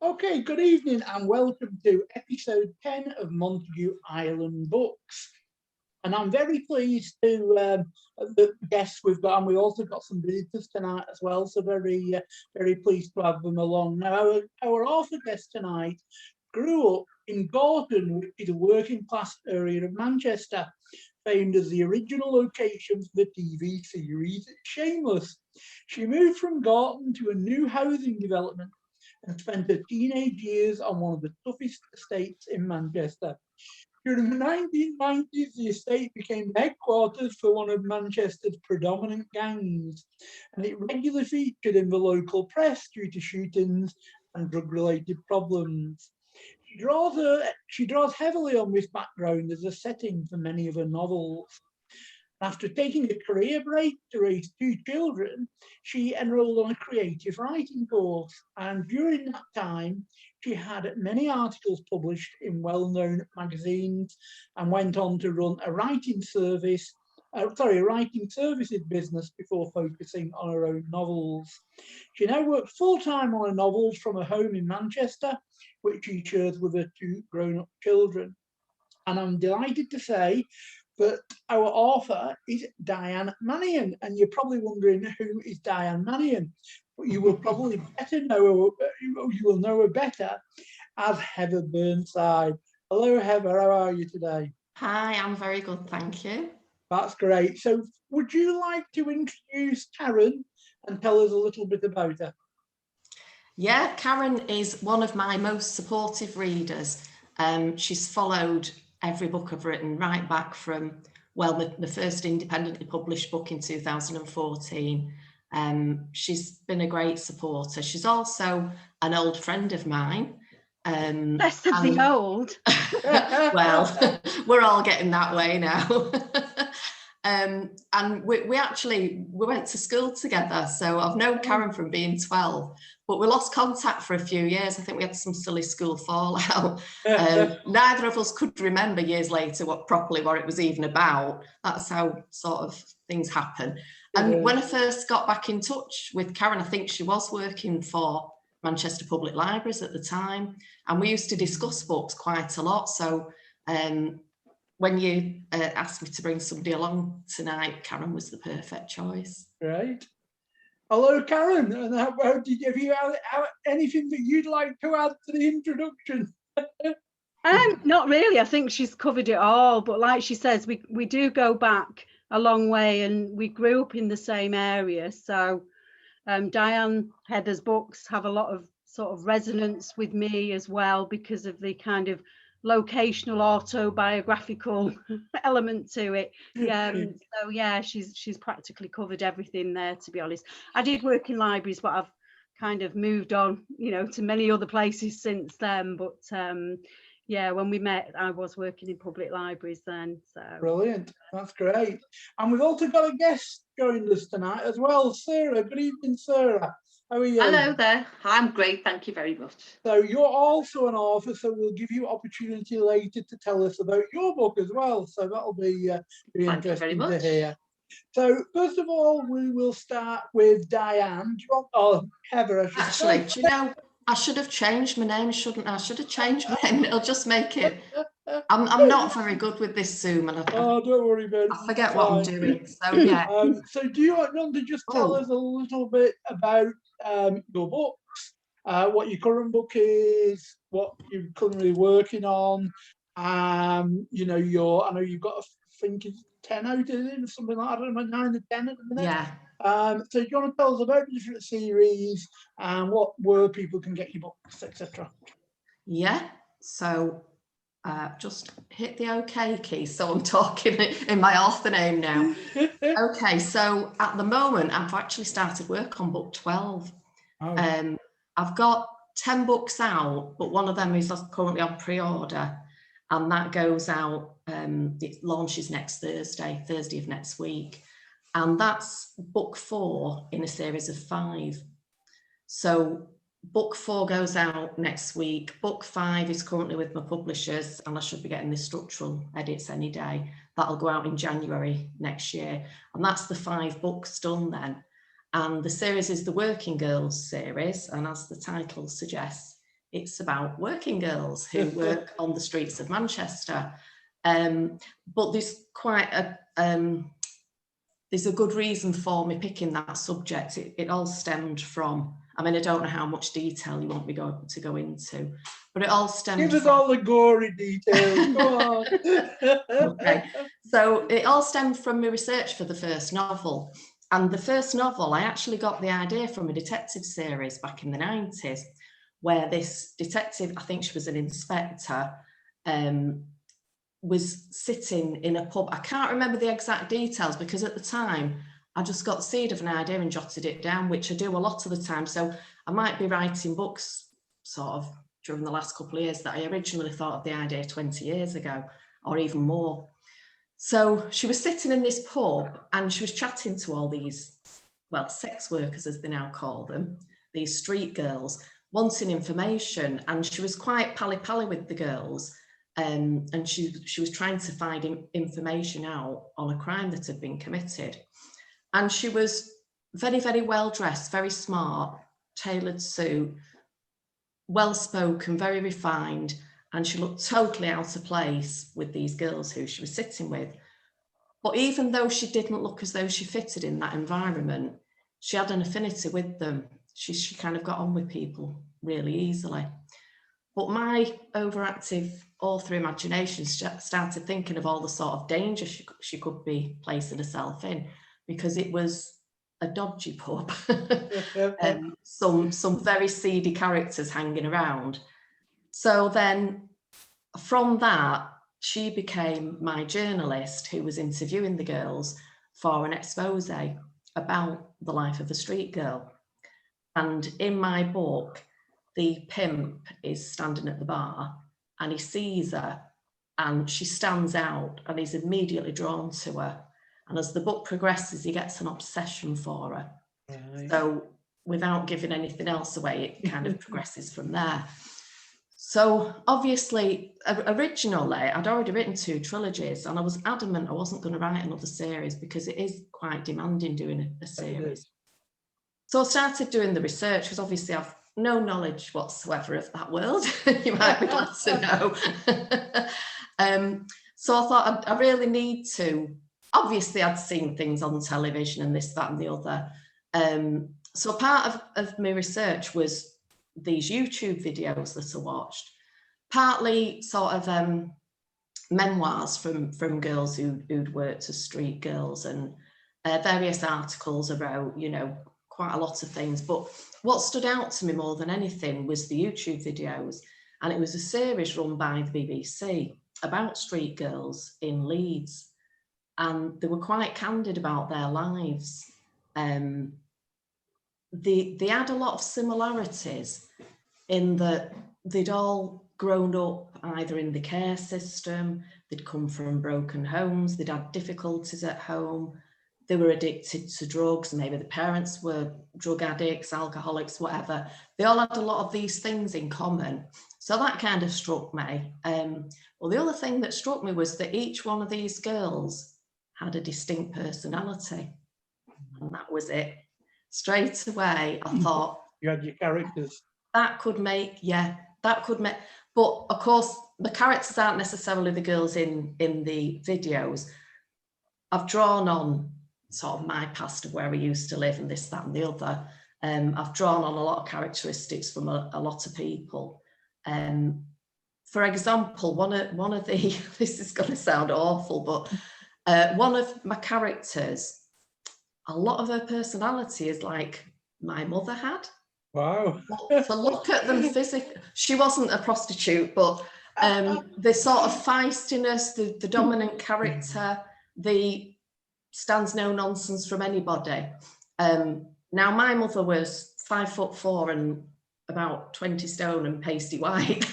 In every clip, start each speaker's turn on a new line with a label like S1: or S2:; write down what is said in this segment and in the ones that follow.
S1: Okay, good evening and welcome to episode 10 of Montague Island Books. And I'm very pleased to the guests we've got, and we also got some visitors tonight as well. So very pleased to have them along. Now, our author guest tonight grew up in Gorton, which is a working class area of Manchester, famed as the original location for the TV series Shameless. She moved from Gorton to a new housing development and spent her teenage years on one of the toughest estates in Manchester. During the 1990s, the estate became the headquarters for one of Manchester's predominant gangs, and it regularly featured in the local press due to shootings and drug-related problems. She draws heavily on this background as a setting for many of her novels. After taking a career break to raise 2 children, she enrolled on a creative writing course. And during that time, she had many articles published in well-known magazines and went on to run a writing services business before focusing on her own novels. She now works full-time on her novels from her home in Manchester, which she shares with her 2 grown-up children. And I'm delighted to say that our author is Diane Mannion, and you're probably wondering who is Diane Mannion, but you will probably know her better as Heather Burnside. Hello, Heather. How are you today?
S2: Hi, I'm very good, thank you.
S1: That's great. So, would you like to introduce Karen and tell us a little bit about her?
S2: Yeah, Karen is one of my most supportive readers. She's followed every book I've written right back from, well, the first independently published book in 2014. She's been a great supporter. She's also an old friend of mine.
S3: Less of the old.
S2: Well, we're all getting that way now. And we went to school together. So I've known Karen from being 12, but we lost contact for a few years. I think we had some silly school fallout. Neither of us could remember years later what it was even about. That's how sort of things happen. And when I first got back in touch with Karen, I think she was working for Manchester Public Libraries at the time. And we used to discuss books quite a lot. So when you asked me to bring somebody along tonight, Karen was the perfect choice.
S1: Right. Hello, Karen. And have you anything that you'd like to add to the introduction?
S3: Not really. I think she's covered it all. But like she says, we do go back a long way, and we grew up in the same area. So Diane Heather's books have a lot of sort of resonance with me as well because of the kind of locational autobiographical element to it. So yeah, she's practically covered everything there, to be honest. I did work in libraries, but I've kind of moved on, to many other places since then. But yeah, when we met, I was working in public libraries then. So
S1: brilliant, that's great. And we've also got a guest joined us tonight as well, Sarah. Good evening, Sarah. How are you?
S4: Hello there. I'm great, thank you very much.
S1: So you're also an author, so we'll give you opportunity later to tell us about your book as well. So that'll be interesting to hear. So first of all, we will start with Diane. Heather,
S2: Actually, do you know, I should have changed my name, shouldn't I? I should have changed my name. It'll just make it. I'm not very good with this Zoom, and
S1: don't worry about it.
S2: I forget what I'm doing. So yeah.
S1: So do you want to just tell us a little bit about your books, what your current book is, what you're currently working on? I know you've got I think it's 10 out of it, something like that. I don't know, 9 to 10 at the minute.
S2: Yeah.
S1: So do you want to tell us about the different series and where people can get your books, etc.?
S2: Yeah. So just hit the OK key. So I'm talking in my author name now. Okay. So at the moment, I've actually started work on book 12. Oh. I've got 10 books out, but one of them is currently on pre-order, and that goes out. It launches next Thursday of next week. And that's book 4 in a series of 5. So book 4 goes out next week. Book 5 is currently with my publishers, and I should be getting the structural edits any day. That'll go out in January next year. And that's the 5 books done then. And the series is the Working Girls series. And as the title suggests, It's about working girls who work on the streets of Manchester. But there's quite a there's a good reason for me picking that subject. It all stemmed from, I mean, I don't know how much detail you want me to go into, but it all stemmed
S1: Give us
S2: from,
S1: all the gory details. Go on.
S2: okay. So it all stemmed from my research for the first novel. And the first novel, I actually got the idea from a detective series back in the 90s, where this detective, I think she was an inspector, was sitting in a pub. I can't remember the exact details because at the time I just got the seed of an idea and jotted it down, which I do a lot of the time. So I might be writing books sort of during the last couple of years that I originally thought of the idea 20 years ago or even more. So she was sitting in this pub and she was chatting to all these, well, sex workers as they now call them, these street girls, wanting information, and she was quite pally-pally with the girls. And she was trying to find information out on a crime that had been committed. And she was very, very well dressed, very smart, tailored suit, well spoken, very refined, and she looked totally out of place with these girls who she was sitting with. But even though she didn't look as though she fitted in that environment, she had an affinity with them. She kind of got on with people really easily. But my overactive author imagination started thinking of all the sort of danger she could be placing herself in, because it was a dodgy pub. Some very seedy characters hanging around. So then from that, she became my journalist who was interviewing the girls for an expose about the life of a street girl. And in my book, the pimp is standing at the bar and he sees her and she stands out and he's immediately drawn to her. And as the book progresses, he gets an obsession for her. Right. So without giving anything else away, it kind of progresses from there. So obviously, originally, I'd already written 2 trilogies and I was adamant I wasn't going to write another series because it is quite demanding doing a series. So I started doing the research because obviously I've no knowledge whatsoever of that world. You might be glad to know. So I thought I really need to, obviously I'd seen things on television and this, that and the other. So part of my research was these YouTube videos that I watched, partly sort of memoirs from girls who'd worked as street girls, and various articles about, you know, quite a lot of things. But what stood out to me more than anything was the YouTube videos, and it was a series run by the BBC about street girls in Leeds, and they were quite candid about their lives. They had a lot of similarities in that they'd all grown up either in the care system, they'd come from broken homes, they'd had difficulties at home, they were addicted to drugs, maybe the parents were drug addicts, alcoholics, whatever. They all had a lot of these things in common. So that kind of struck me. Well, the other thing that struck me was that each one of these girls had a distinct personality. And that was it. Straight away, I thought,
S1: you had your characters.
S2: That could make, but of course, the characters aren't necessarily the girls in the videos. I've drawn on sort of my past of where I used to live and this, that and the other. I've drawn on a lot of characteristics from a lot of people. For example, one of the, this is going to sound awful, but one of my characters, a lot of her personality is like my mother had.
S1: Wow.
S2: To look at them physically, she wasn't a prostitute, but the sort of feistiness, the dominant character, the stands no nonsense from anybody. Now, my mother was 5'4" and about 20 stone and pasty white,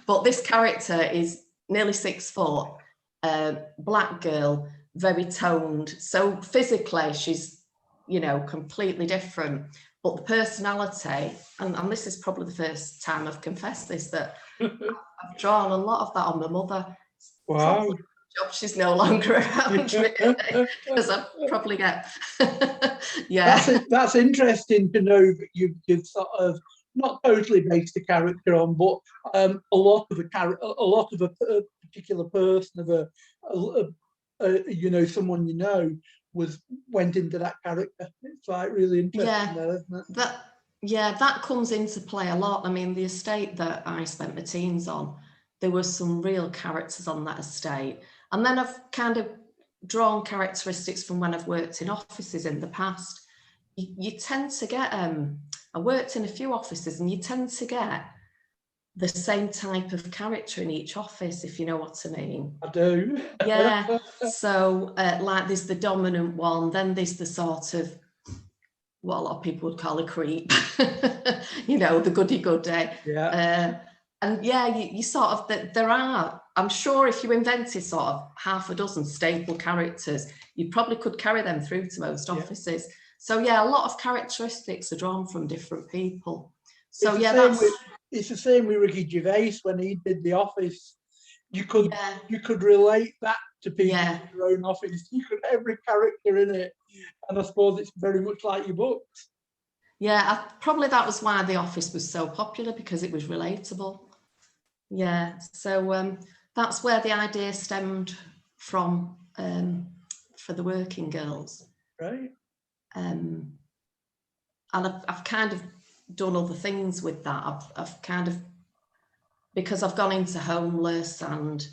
S2: but this character is nearly 6 foot, black girl, very toned. So physically, she's, you know, completely different. But the personality, and this is probably the first time I've confessed this, that I've drawn a lot of that on my mother.
S1: Wow.
S2: She's no longer around, really, because I probably get, yeah.
S1: That's interesting to know that you've sort of not totally based the character on, but a lot of a particular person of you know, someone you know went into that character. It's like really interesting, there, isn't it?
S2: That comes into play a lot. I mean, the estate that I spent my teens on, there were some real characters on that estate, and then I've kind of drawn characteristics from when I've worked in offices in the past. You tend to get, I worked in a few offices, and you tend to get the same type of character in each office, if you know what I mean.
S1: I do.
S2: Yeah. So like there's the dominant one, then there's the sort of what a lot of people would call a creep, you know, the goody-goody.
S1: Yeah.
S2: And yeah, you sort of, there are, I'm sure if you invented sort of half a dozen staple characters, you probably could carry them through to most offices. So yeah, a lot of characteristics are drawn from different people. So
S1: it's the same with Ricky Gervais when he did The Office. You could relate that to people in your own office. You could every character in it, and I suppose it's very much like your books.
S2: Yeah, probably that was why The Office was so popular, because it was relatable. Yeah, so that's where the idea stemmed from for the working girls.
S1: Right.
S2: And I've kind of done other things with that. I've kind of, because I've gone into homeless and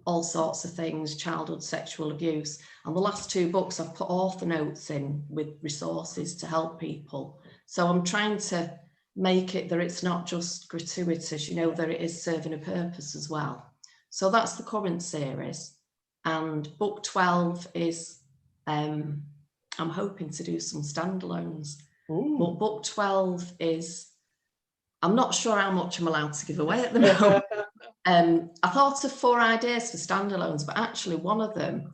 S2: all sorts of things, childhood sexual abuse. And the last 2 books I've put author notes in with resources to help people. So I'm trying to make it that it's not just gratuitous, you know, that it is serving a purpose as well. So that's the current series. And book 12 is, I'm hoping to do some standalones.
S1: Ooh.
S2: But book 12 is, I'm not sure how much I'm allowed to give away at the moment. I thought of 4 ideas for standalones, but actually one of them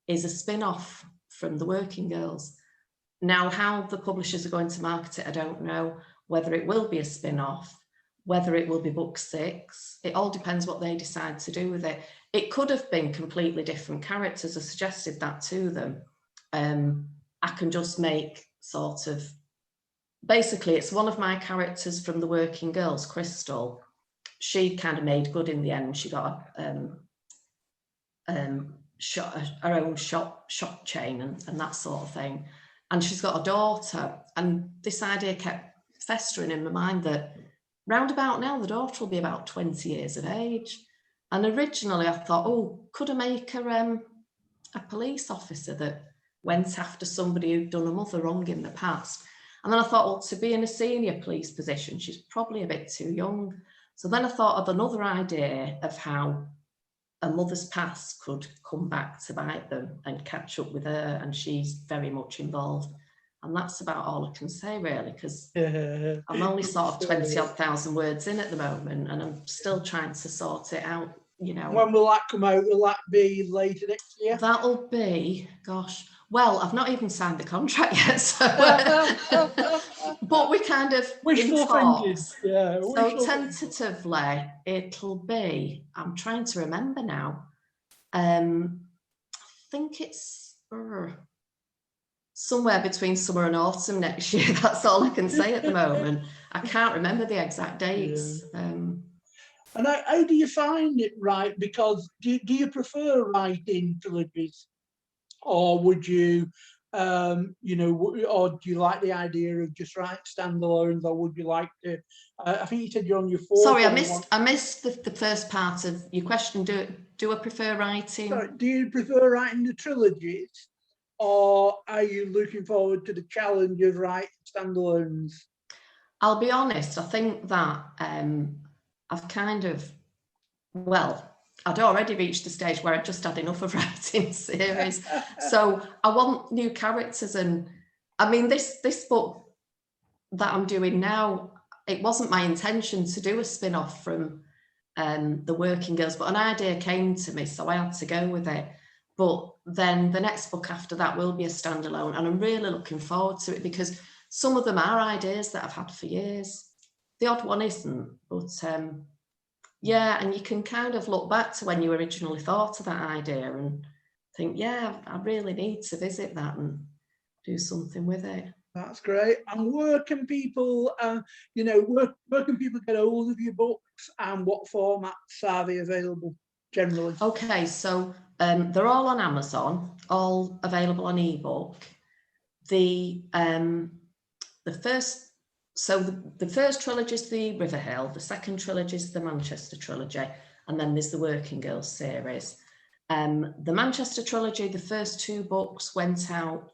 S2: is a spin-off from The Working Girls. Now, how the publishers are going to market it, I don't know. Whether it will be a spin-off, whether it will be book 6, it all depends what they decide to do with it. It could have been completely different characters. I suggested that to them. I can just make sort of, basically it's one of my characters from The Working Girls, Crystal. She kind of made good in the end. She got her own shop chain and that sort of thing. And she's got a daughter. And this idea kept festering in my mind that round about now, the daughter will be about 20 years of age. And originally I thought, oh, could I make her a police officer that went after somebody who'd done a mother wrong in the past? And then I thought, well, to be in a senior police position, she's probably a bit too young. So then I thought of another idea of how a mother's past could come back to bite them and catch up with her, and she's very much involved. And that's about all I can say, really, because I'm only sort of 20,000 words in at the moment, and I'm still trying to sort it out, you know.
S1: When will that come out? Will that be later next year?
S2: That'll be, gosh, well, I've not even signed the contract yet, so but we kind of
S1: wishful thinking. Yeah.
S2: So tentatively, it'll be, I'm trying to remember now. I think it's somewhere between summer and autumn next year. That's all I can say at the moment. I can't remember the exact dates.
S1: Yeah. And how do you find it, right? Because do you prefer writing trilogies, or would you, you know, or do you like the idea of just writing standalones, or would you like to? I think you said you're on your 4th.
S2: Sorry, I missed the first part of your question. Do I prefer writing?
S1: Sorry, do you prefer writing the trilogies, or are you looking forward to the challenge of writing standalones?
S2: I'll be honest, I think that I've kind of, well, I'd already reached the stage where I'd just had enough of writing series. So I want new characters. And I mean, this book that I'm doing now, it wasn't my intention to do a spin-off from The Working Girls, but an idea came to me, so I had to go with it. But then the next book after that will be a standalone, and I'm really looking forward to it, because some of them are ideas that I've had for years. The odd one isn't, but yeah, and you can kind of look back to when you originally thought of that idea and think, yeah, I really need to visit that and do something with it.
S1: That's great. And where can people, where can people get hold of your books, and what formats are they available generally?
S2: Okay, so they're all on Amazon, all available on ebook. The first trilogy is the River Hill, the second trilogy is the Manchester trilogy, and then there's the Working Girls series. The Manchester trilogy, the first 2 books went out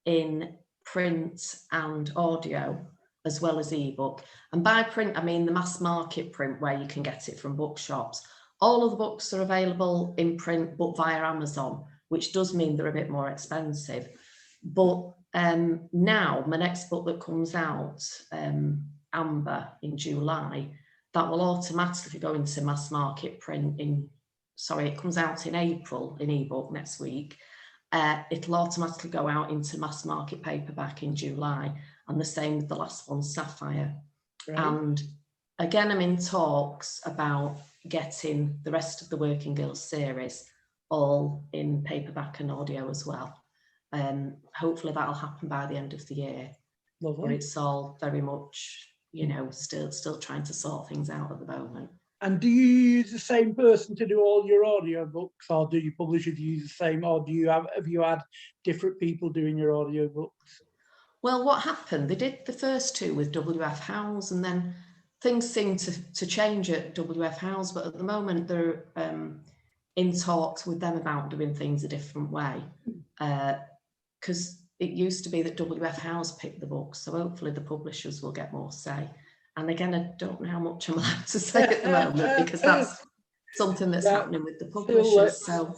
S2: in print and audio as well as ebook. And by print, I mean the mass market print where you can get it from bookshops. All of the books are available in print, but via Amazon, which does mean they're a bit more expensive. But now my next book that comes out, Amber, in July, that will automatically go into mass market print it comes out in April in ebook next week. It'll automatically go out into mass market paperback in July, and the same with the last one, Sapphire.
S1: Right.
S2: And again, I'm in talks about getting the rest of the Working Girls series all in paperback and audio as well. Hopefully that'll happen by the end of the year.
S1: Lovely.
S2: But it's all very much, still trying to sort things out at the moment.
S1: And do you use the same person to do all your audio books, or do your publishers use the same, or have you had different people doing your audio books?
S2: Well, what happened? They did the first 2 with WF Howes, and then things seemed to change at WF Howes, but at the moment they're in talks with them about doing things a different way. Because it used to be that WF Howes picked the books, so hopefully the publishers will get more say. And again, I don't know how much I'm allowed to say at the moment, because that's something that's happening with the publishers. So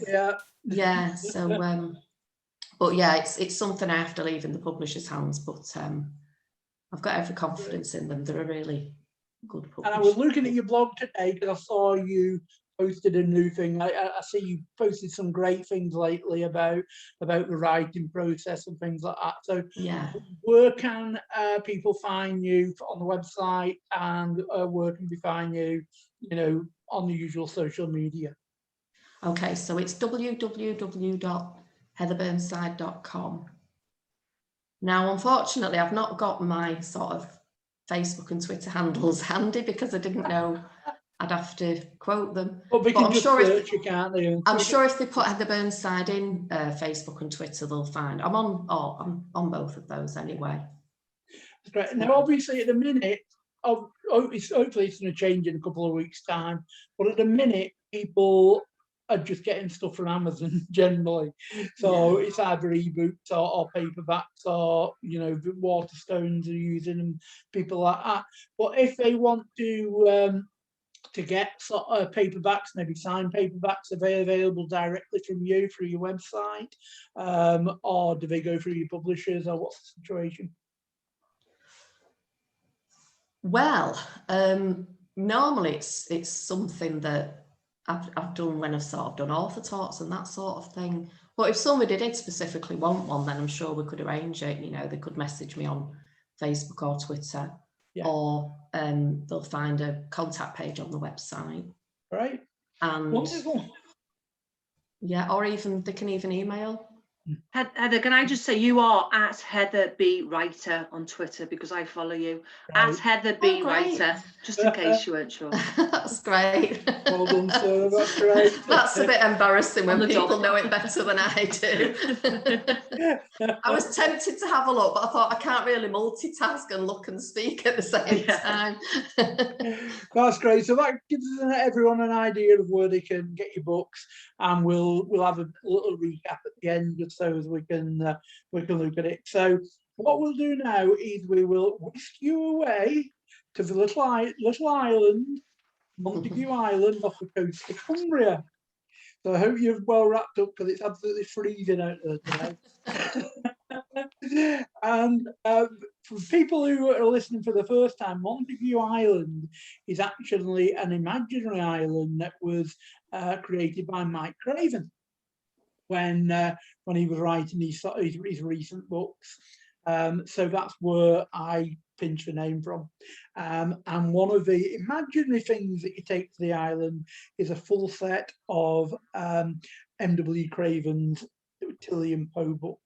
S2: but yeah, it's something I have to leave in the publisher's hands. But I've got every confidence in them. They're a really good publisher.
S1: And I was looking at your blog today because I saw you posted a new thing. I see you posted some great things lately about the writing process and things like that. So
S2: yeah,
S1: where can people find you on the website, and where can we find you, on the usual social media?
S2: Okay, so it's www.heatherburnside.com. Now, unfortunately, I've not got my sort of Facebook and Twitter handles handy because I didn't know I'd have to quote them.
S1: But
S2: I'm sure
S1: search you, can't they?
S2: I'm sure if they put Heather Burnside in Facebook and Twitter, they'll find. I'm on both of those anyway.
S1: Great. Now, obviously, at the minute, hopefully it's going to change in a couple of weeks' time. But at the minute, people are just getting stuff from Amazon generally. So it's either ebooks or paperbacks, or the Waterstones are using them, people like that. But if they want to get sort of paperbacks, maybe signed paperbacks, are they available directly from you through your website, or do they go through your publishers, or what's the situation?
S2: Well, normally it's something that I've done when I've sort of done author talks and that sort of thing. But if somebody did specifically want one, then I'm sure we could arrange it. They could message me on Facebook or Twitter, or they'll find a contact page on the website.
S1: Right.
S2: And
S1: wonderful.
S2: Yeah, or they can even email.
S4: Heather, can I just say you are at Heather B Writer on Twitter, because I follow you at Heather B Writer, just in case you weren't sure.
S2: That's great.
S1: Well done, sir. That's great.
S2: That's a bit embarrassing when people know it better than I do. I was tempted to have a look, but I thought I can't really multitask and look and speak at the same time.
S1: That's great. So that gives everyone an idea of where they can get your books, and we'll have a little recap at the end, just so as we can look at it. So what we'll do now is we will whisk you away to the little island, Montague Island, off the coast of Cumbria. So I hope you're well wrapped up, because it's absolutely freezing out there today. And for people who are listening for the first time, Montague Island is actually an imaginary island that was created by Mike Craven when he was writing his recent books. So that's where I pinched the name from. And one of the imaginary things that you take to the island is a full set of M.W. Craven's Tilly and Poe books.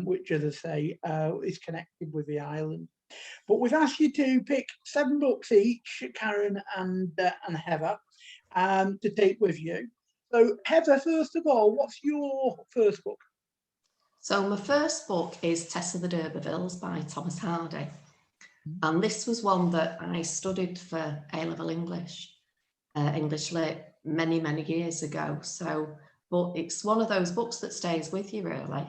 S1: which, as I say, is connected with the island. But we've asked you to pick 7 books each, Karen and Heather, to take with you. So, Heather, first of all, what's your first book?
S2: So my first book is Tess of the D'Urbervilles by Thomas Hardy. And this was one that I studied for A-level English, English Lit, many, many years ago. So, but it's one of those books that stays with you, really.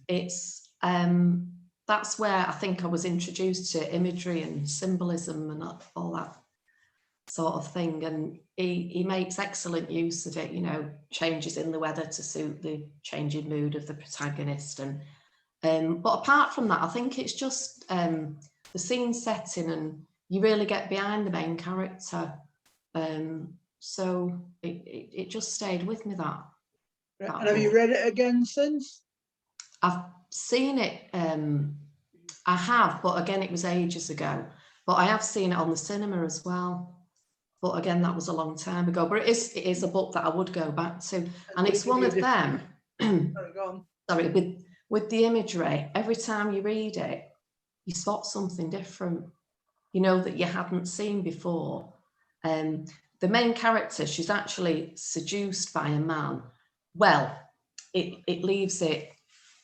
S2: It's, that's where I think I was introduced to imagery and symbolism and all that sort of thing. And he makes excellent use of it, you know, changes in the weather to suit the changing mood of the protagonist. And but apart from that, I think it's just the scene setting, and you really get behind the main character. So it just stayed with me, that
S1: And have you read it again since?
S2: I've seen it, I have, but again, it was ages ago. But I have seen it on the cinema as well. But again, that was a long time ago. But it is a book that I would go back to. And it's one of them,
S1: Sorry, go on.
S2: sorry, with the imagery, every time you read it, you spot something different, you know, that you hadn't seen before. The main character, she's actually seduced by a man. Well, it leaves it,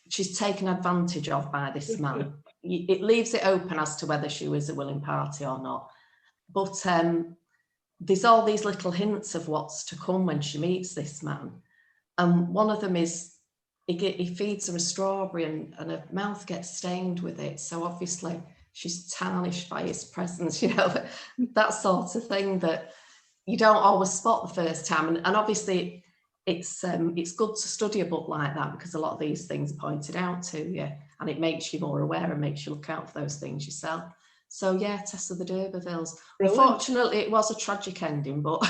S2: she's taken advantage of by this man. It leaves it open as to whether she was a willing party or not. But there's all these little hints of what's to come when she meets this man. And one of them is, he feeds her a strawberry and her mouth gets stained with it. So obviously she's tarnished by his presence, you know, that sort of thing that you don't always spot the first time. And obviously it's good to study a book like that, because a lot of these things are pointed out to you and it makes you more aware and makes you look out for those things yourself. So yeah, Tess of the D'Urbervilles.
S1: Brilliant.
S2: Unfortunately, it was a tragic ending, but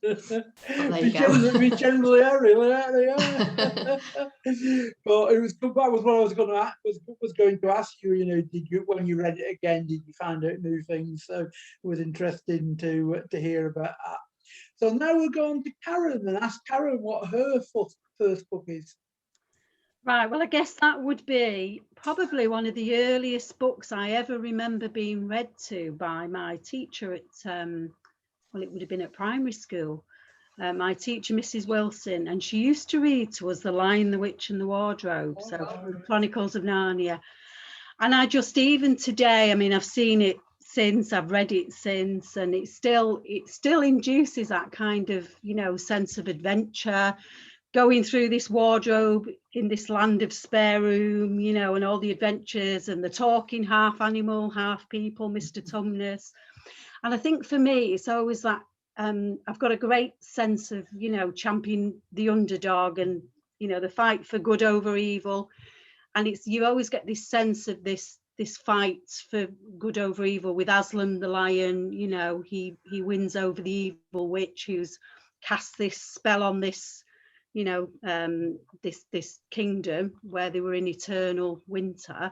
S2: there
S1: We
S2: you go.
S1: generally are, really, aren't they? Yeah. But it was, that was what I was going to ask you. You know, did you, when you read it again, did you find out new things? So it was interesting to hear about that. So now we're going to Karen and ask Karen what her first book is.
S3: Right, well, I guess that would be probably one of the earliest books I ever remember being read to by my teacher at, well, it would have been at primary school. My teacher, Mrs. Wilson, and she used to read to us The Lion, the Witch and the Wardrobe, so from Chronicles of Narnia. And I just, even today, I mean, I've seen it since, I've read it since, and it still induces that kind of, you know, sense of adventure, going through this wardrobe in this land of spare room, you know, and all the adventures and the talking half animal, half people, Mr. Tumnus. And I think for me, it's always that I've got a great sense of, you know, championing the underdog and, you know, the fight for good over evil. And it's, you always get this sense of this fight for good over evil with Aslan the lion. You know, he wins over the evil witch who's cast this spell on this, you know, this kingdom where they were in eternal winter.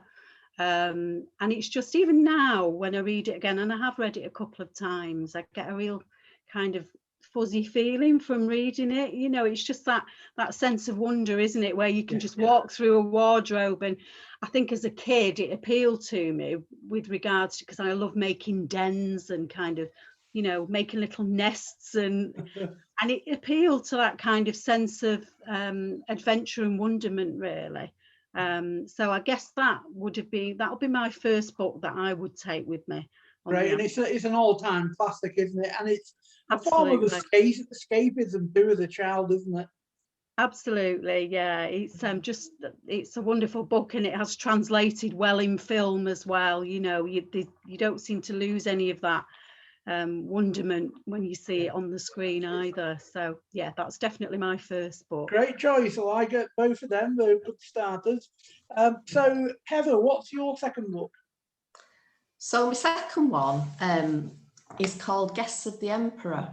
S3: And it's just, even now when I read it again, and I have read it a couple of times, I get a real kind of fuzzy feeling from reading it. You know, it's just that sense of wonder, isn't it, where you can just walk through a wardrobe. And I think as a kid it appealed to me with regards to, because I love making dens and kind of, you know, making little nests, and it appealed to that kind of sense of adventure and wonderment, really. So I guess that would be my first book that I would take with me.
S1: Right, and it's an all-time classic, isn't it? And it's a form of
S3: Absolutely.
S1: escapism too as a child, isn't it?
S3: Absolutely, yeah. It's it's a wonderful book, and it has translated well in film as well. You know, you don't seem to lose any of that wonderment when you see it on the screen either. So yeah, that's definitely my first book.
S1: Great choice. Well, I get both of them. They're good starters. So Heather, what's your second book?
S2: So my second one is called Guests of the Emperor,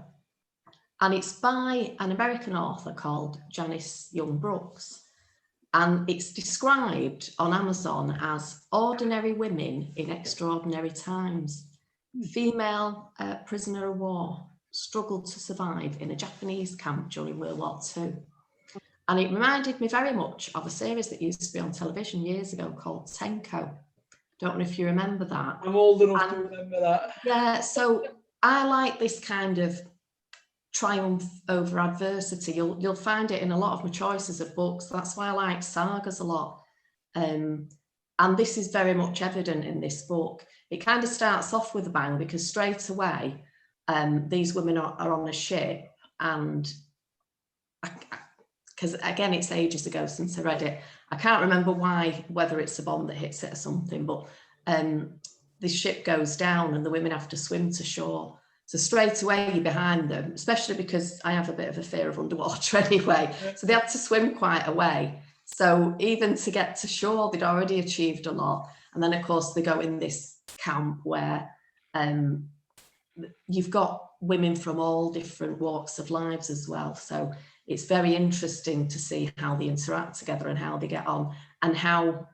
S2: and it's by an American author called Janice Young Brooks, and it's described on Amazon as ordinary women in extraordinary times. Female prisoner of war struggled to survive in a Japanese camp during World War II. And it reminded me very much of a series that used to be on television years ago called Tenko. Don't know if you remember that.
S1: I'm old enough to remember that.
S2: Yeah, so I like this kind of triumph over adversity. You'll find it in a lot of my choices of books. That's why I like sagas a lot. And this is very much evident in this book. It kind of starts off with a bang because straight away, these women are on a ship, and because again, it's ages ago since I read it. I can't remember whether it's a bomb that hits it or something, but this ship goes down and the women have to swim to shore. So straight away you're behind them, especially because I have a bit of a fear of underwater anyway. So they had to swim quite a way. So even to get to shore, they'd already achieved a lot. And then of course they go in this camp where you've got women from all different walks of lives as well. So it's very interesting to see how they interact together and how they get on, and how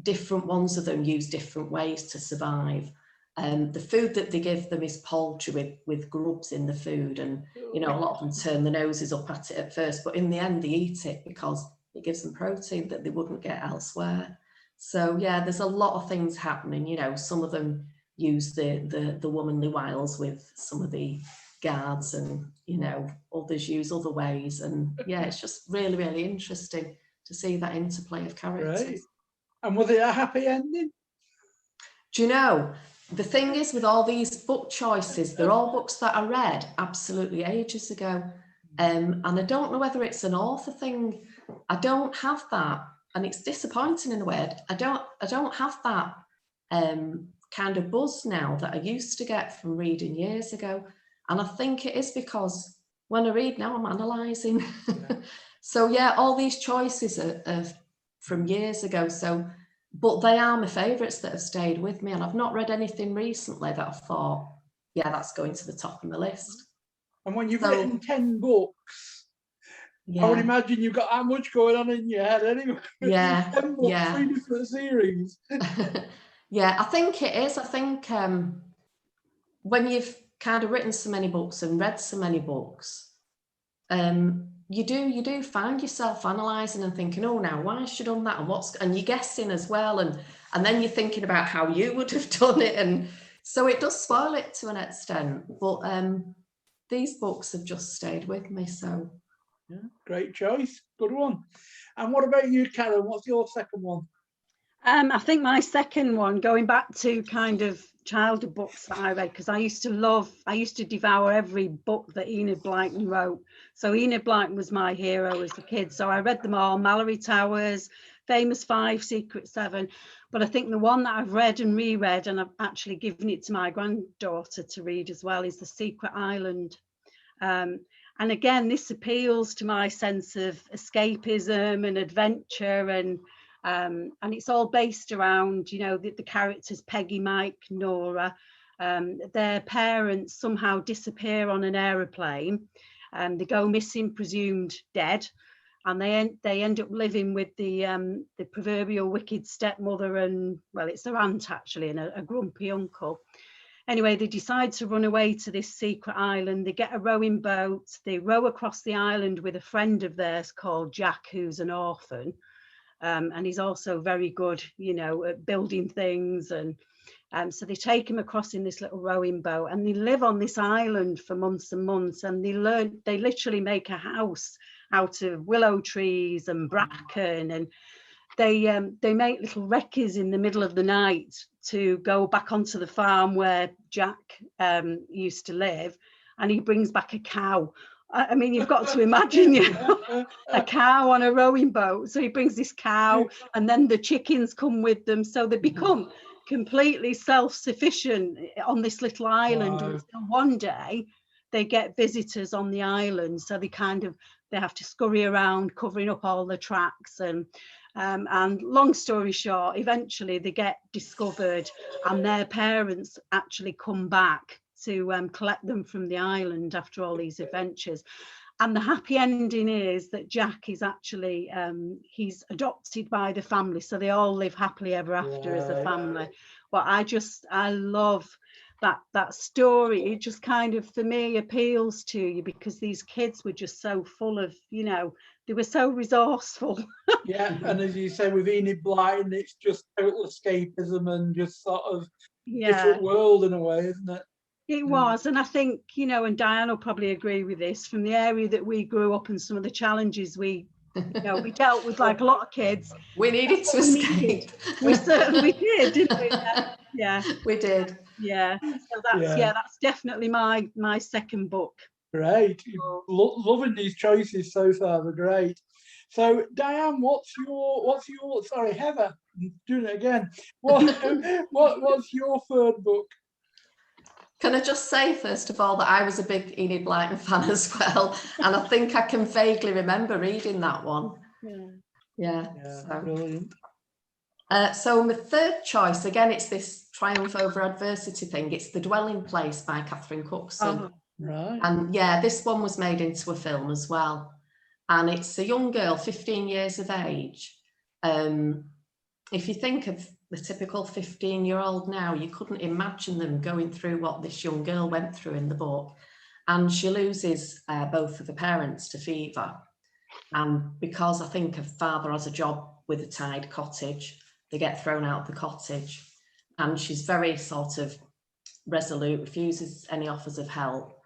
S2: different ones of them use different ways to survive. The food that they give them is poultry with grubs in the food, and a lot of them turn their noses up at it at first, but in the end they eat it because it gives them protein that they wouldn't get elsewhere. So yeah, there's a lot of things happening. Some of them use the womanly wiles with some of the guards, and others use other ways, and yeah, it's just really, really interesting to see that interplay of characters.
S1: Right. And was it a happy ending?
S2: Do you know, the thing is with all these book choices, they're all books that I read absolutely ages ago, and I don't know whether it's an author thing. I don't have that, and it's disappointing in a way. I don't have that kind of buzz now that I used to get from reading years ago. And I think it is because when I read now, I'm analysing. Yeah. So yeah, all these choices are from years ago. But they are my favourites that have stayed with me. And I've not read anything recently that I thought, yeah, that's going to the top of my list.
S1: And when you've written 10 books,
S2: yeah.
S1: I would imagine you've got that much going on in your head anyway.
S2: Yeah.
S1: 10 books, 3 different series.
S2: Yeah, I think it is. I think when you've kind of written so many books and read so many books, you do find yourself analysing and thinking, oh, now why should I done that, and you're guessing as well, and then you're thinking about how you would have done it, and so it does spoil it to an extent. But these books have just stayed with me. So
S1: yeah, great choice, good one. And what about you, Karen? What's your second one?
S3: I think my second one, going back to kind of childhood books that I read, because I used to devour every book that Enid Blyton wrote. So Enid Blyton was my hero as a kid. So I read them all, Mallory Towers, Famous Five, Secret Seven. But I think the one that I've read and reread, and I've actually given it to my granddaughter to read as well, is The Secret Island. And again, this appeals to my sense of escapism and adventure, and it's all based around, the characters Peggy, Mike, Nora. Their parents somehow disappear on an aeroplane, and they go missing, presumed dead, and they end up living with the proverbial wicked stepmother and, well, it's their aunt actually, and a grumpy uncle. Anyway, they decide to run away to this secret island. They get a rowing boat. They row across the island with a friend of theirs called Jack, who's an orphan. And he's also very good, at building things. And so they take him across in this little rowing boat, and they live on this island for months and months. And they literally make a house out of willow trees and bracken. And they make little recce's in the middle of the night to go back onto the farm where Jack used to live. And he brings back a cow. I mean, you've got to imagine, a cow on a rowing boat. So he brings this cow, and then the chickens come with them. So they become completely self-sufficient on this little island. Wow. Until one day they get visitors on the island. So they have to scurry around covering up all the tracks. And long story short, eventually they get discovered, and their parents actually come back to collect them from the island after all these adventures. And the happy ending is that Jack is actually, he's adopted by the family. So they all live happily ever after as a family. But I love that story, it just kind of, for me, appeals to you, because these kids were just so full of, you know, they were so resourceful.
S1: Yeah, and as you say, with Enid Blyton, it's just total escapism and just sort of different world in a way, isn't it?
S3: It was, and I think, you know, and Diane will probably agree with this, from the area that we grew up and some of the challenges we dealt with, like a lot of kids.
S2: We needed to escape.
S3: We certainly did, didn't we? Yeah,
S2: we did.
S3: Yeah, so that's definitely my second book.
S1: Great, loving these choices so far. They're great. So Diane, what's your sorry, Heather, I'm doing it again. What's your third book?
S2: Can I just say, first of all, that I was a big Enid Blyton fan as well, and I think I can vaguely remember reading that one. Yeah, so. Brilliant. So my third choice, again, it's this triumph over adversity thing. It's The Dwelling Place by Catherine Cookson.
S1: Oh, right.
S2: And yeah, this one was made into a film as well. And it's a young girl, 15 years of age. If you think of the typical 15-year-old now, you couldn't imagine them going through what this young girl went through in the book. And she loses both of her parents to fever. And because I think her father has a job with a tied cottage, they get thrown out of the cottage. And she's very sort of resolute, refuses any offers of help,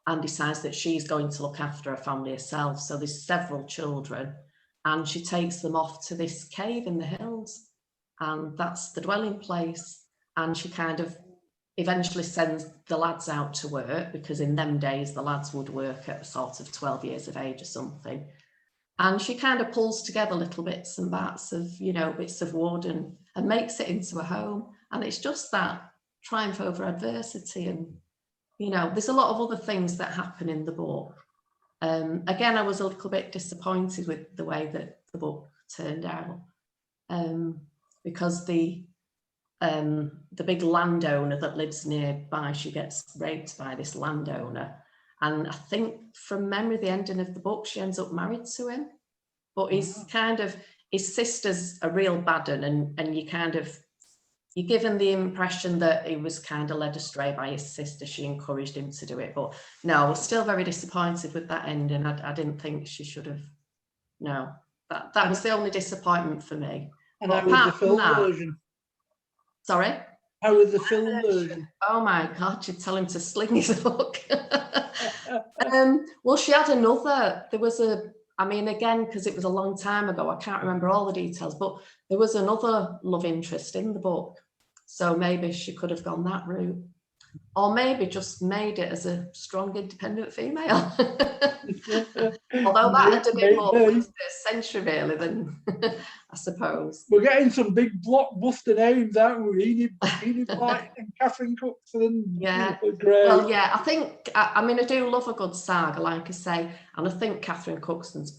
S2: and decides that she's going to look after her family herself. So there's several children, and she takes them off to this cave in the hills, and that's the dwelling place. And she kind of eventually sends the lads out to work, because in them days the lads would work at sort of 12 years of age or something. And she kind of pulls together little bits and bats of, you know, bits of wood and makes it into a home. And it's just that triumph over adversity. And, you know, there's a lot of other things that happen in the book. Again, I was a little bit disappointed with the way that the book turned out, because the big landowner that lives nearby, she gets raped by this landowner. And I think from memory, the ending of the book, she ends up married to him. But he's kind of, his sister's a real bad one, and you're given the impression that he was kind of led astray by his sister. She encouraged him to do it. But no, I was still very disappointed with that ending. I didn't think she should have. No, that was the only disappointment for me.
S1: And how was the film version?
S2: Sorry?
S1: How was the film version?
S2: Oh my God, you'd tell him to sling his hook. Well, she had another, I mean, again, because it was a long time ago, I can't remember all the details, but there was another love interest in the book. So maybe she could have gone that route. Or maybe just made it as a strong, independent female. Although that had a bit more for the century, really, than I suppose.
S1: We're getting some big blockbuster names, aren't we? Enid Blyton and Catherine Cookson.
S2: Yeah.
S1: Great.
S2: Well, yeah, I think, I mean, I do love a good saga, like I say, and I think Catherine Cookson's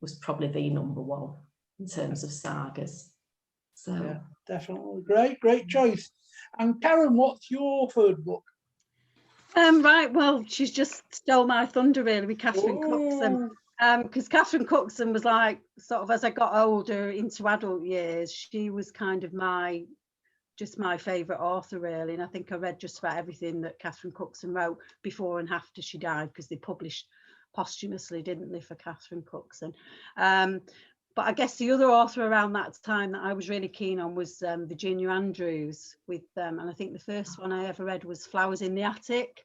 S2: was probably the number one in terms of sagas. So
S1: yeah, definitely. Great choice. And Karen, what's your third book?
S3: Right, well, she's just stole my thunder really with Catherine Cookson. Because Catherine Cookson was like, sort of as I got older into adult years, she was kind of my favourite author really. And I think I read just about everything that Catherine Cookson wrote before and after she died, because they published posthumously, didn't they, for Catherine Cookson. But I guess the other author around that time that I was really keen on was Virginia Andrews with and I think the first one I ever read was Flowers in the Attic.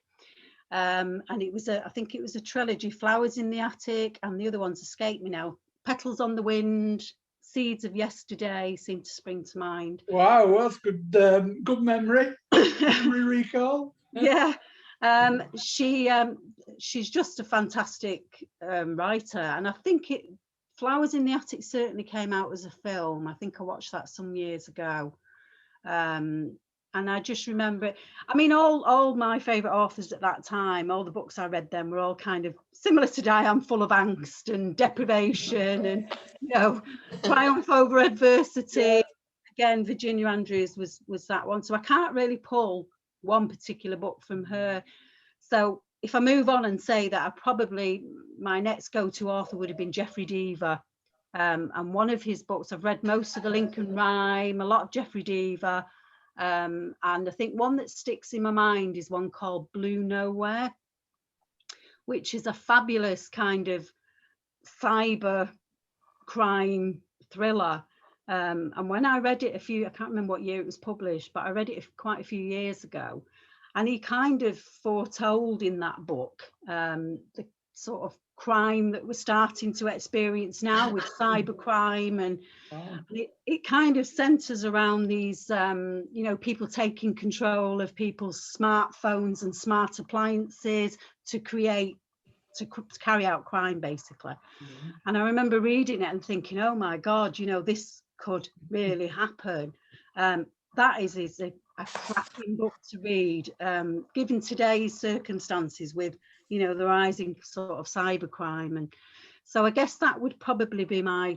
S3: And it was I think it was a trilogy, Flowers in the Attic, and the other ones escape me now. Petals on the Wind, Seeds of Yesterday seem to spring to mind.
S1: Wow, that's good. Good memory. Memory recall.
S3: Yeah. She's just a fantastic writer, and I think Flowers in the Attic certainly came out as a film. I think I watched that some years ago. And I just remember it. I mean, all my favourite authors at that time, all the books I read then were all kind of similar to Diane, full of angst and deprivation and, you know, triumph over adversity. Yeah. Again, Virginia Andrews was that one. So I can't really pull one particular book from her. So if I move on and say that my next go-to author would have been Geoffrey Deaver. And one of his books, I've read most of the Lincoln Rhyme, a lot of Geoffrey Deaver. And I think one that sticks in my mind is one called Blue Nowhere, which is a fabulous kind of cyber crime thriller. And when I read it I can't remember what year it was published, but I read it quite a few years ago. And he kind of foretold in that book the sort of crime that we're starting to experience now with cybercrime, and it kind of centers around these, people taking control of people's smartphones and smart appliances to carry out crime, basically.
S1: Mm-hmm.
S3: And I remember reading it and thinking, oh my God, this could really happen. That is a cracking book to read, given today's circumstances with, the rising sort of cybercrime. And so I guess that would probably be my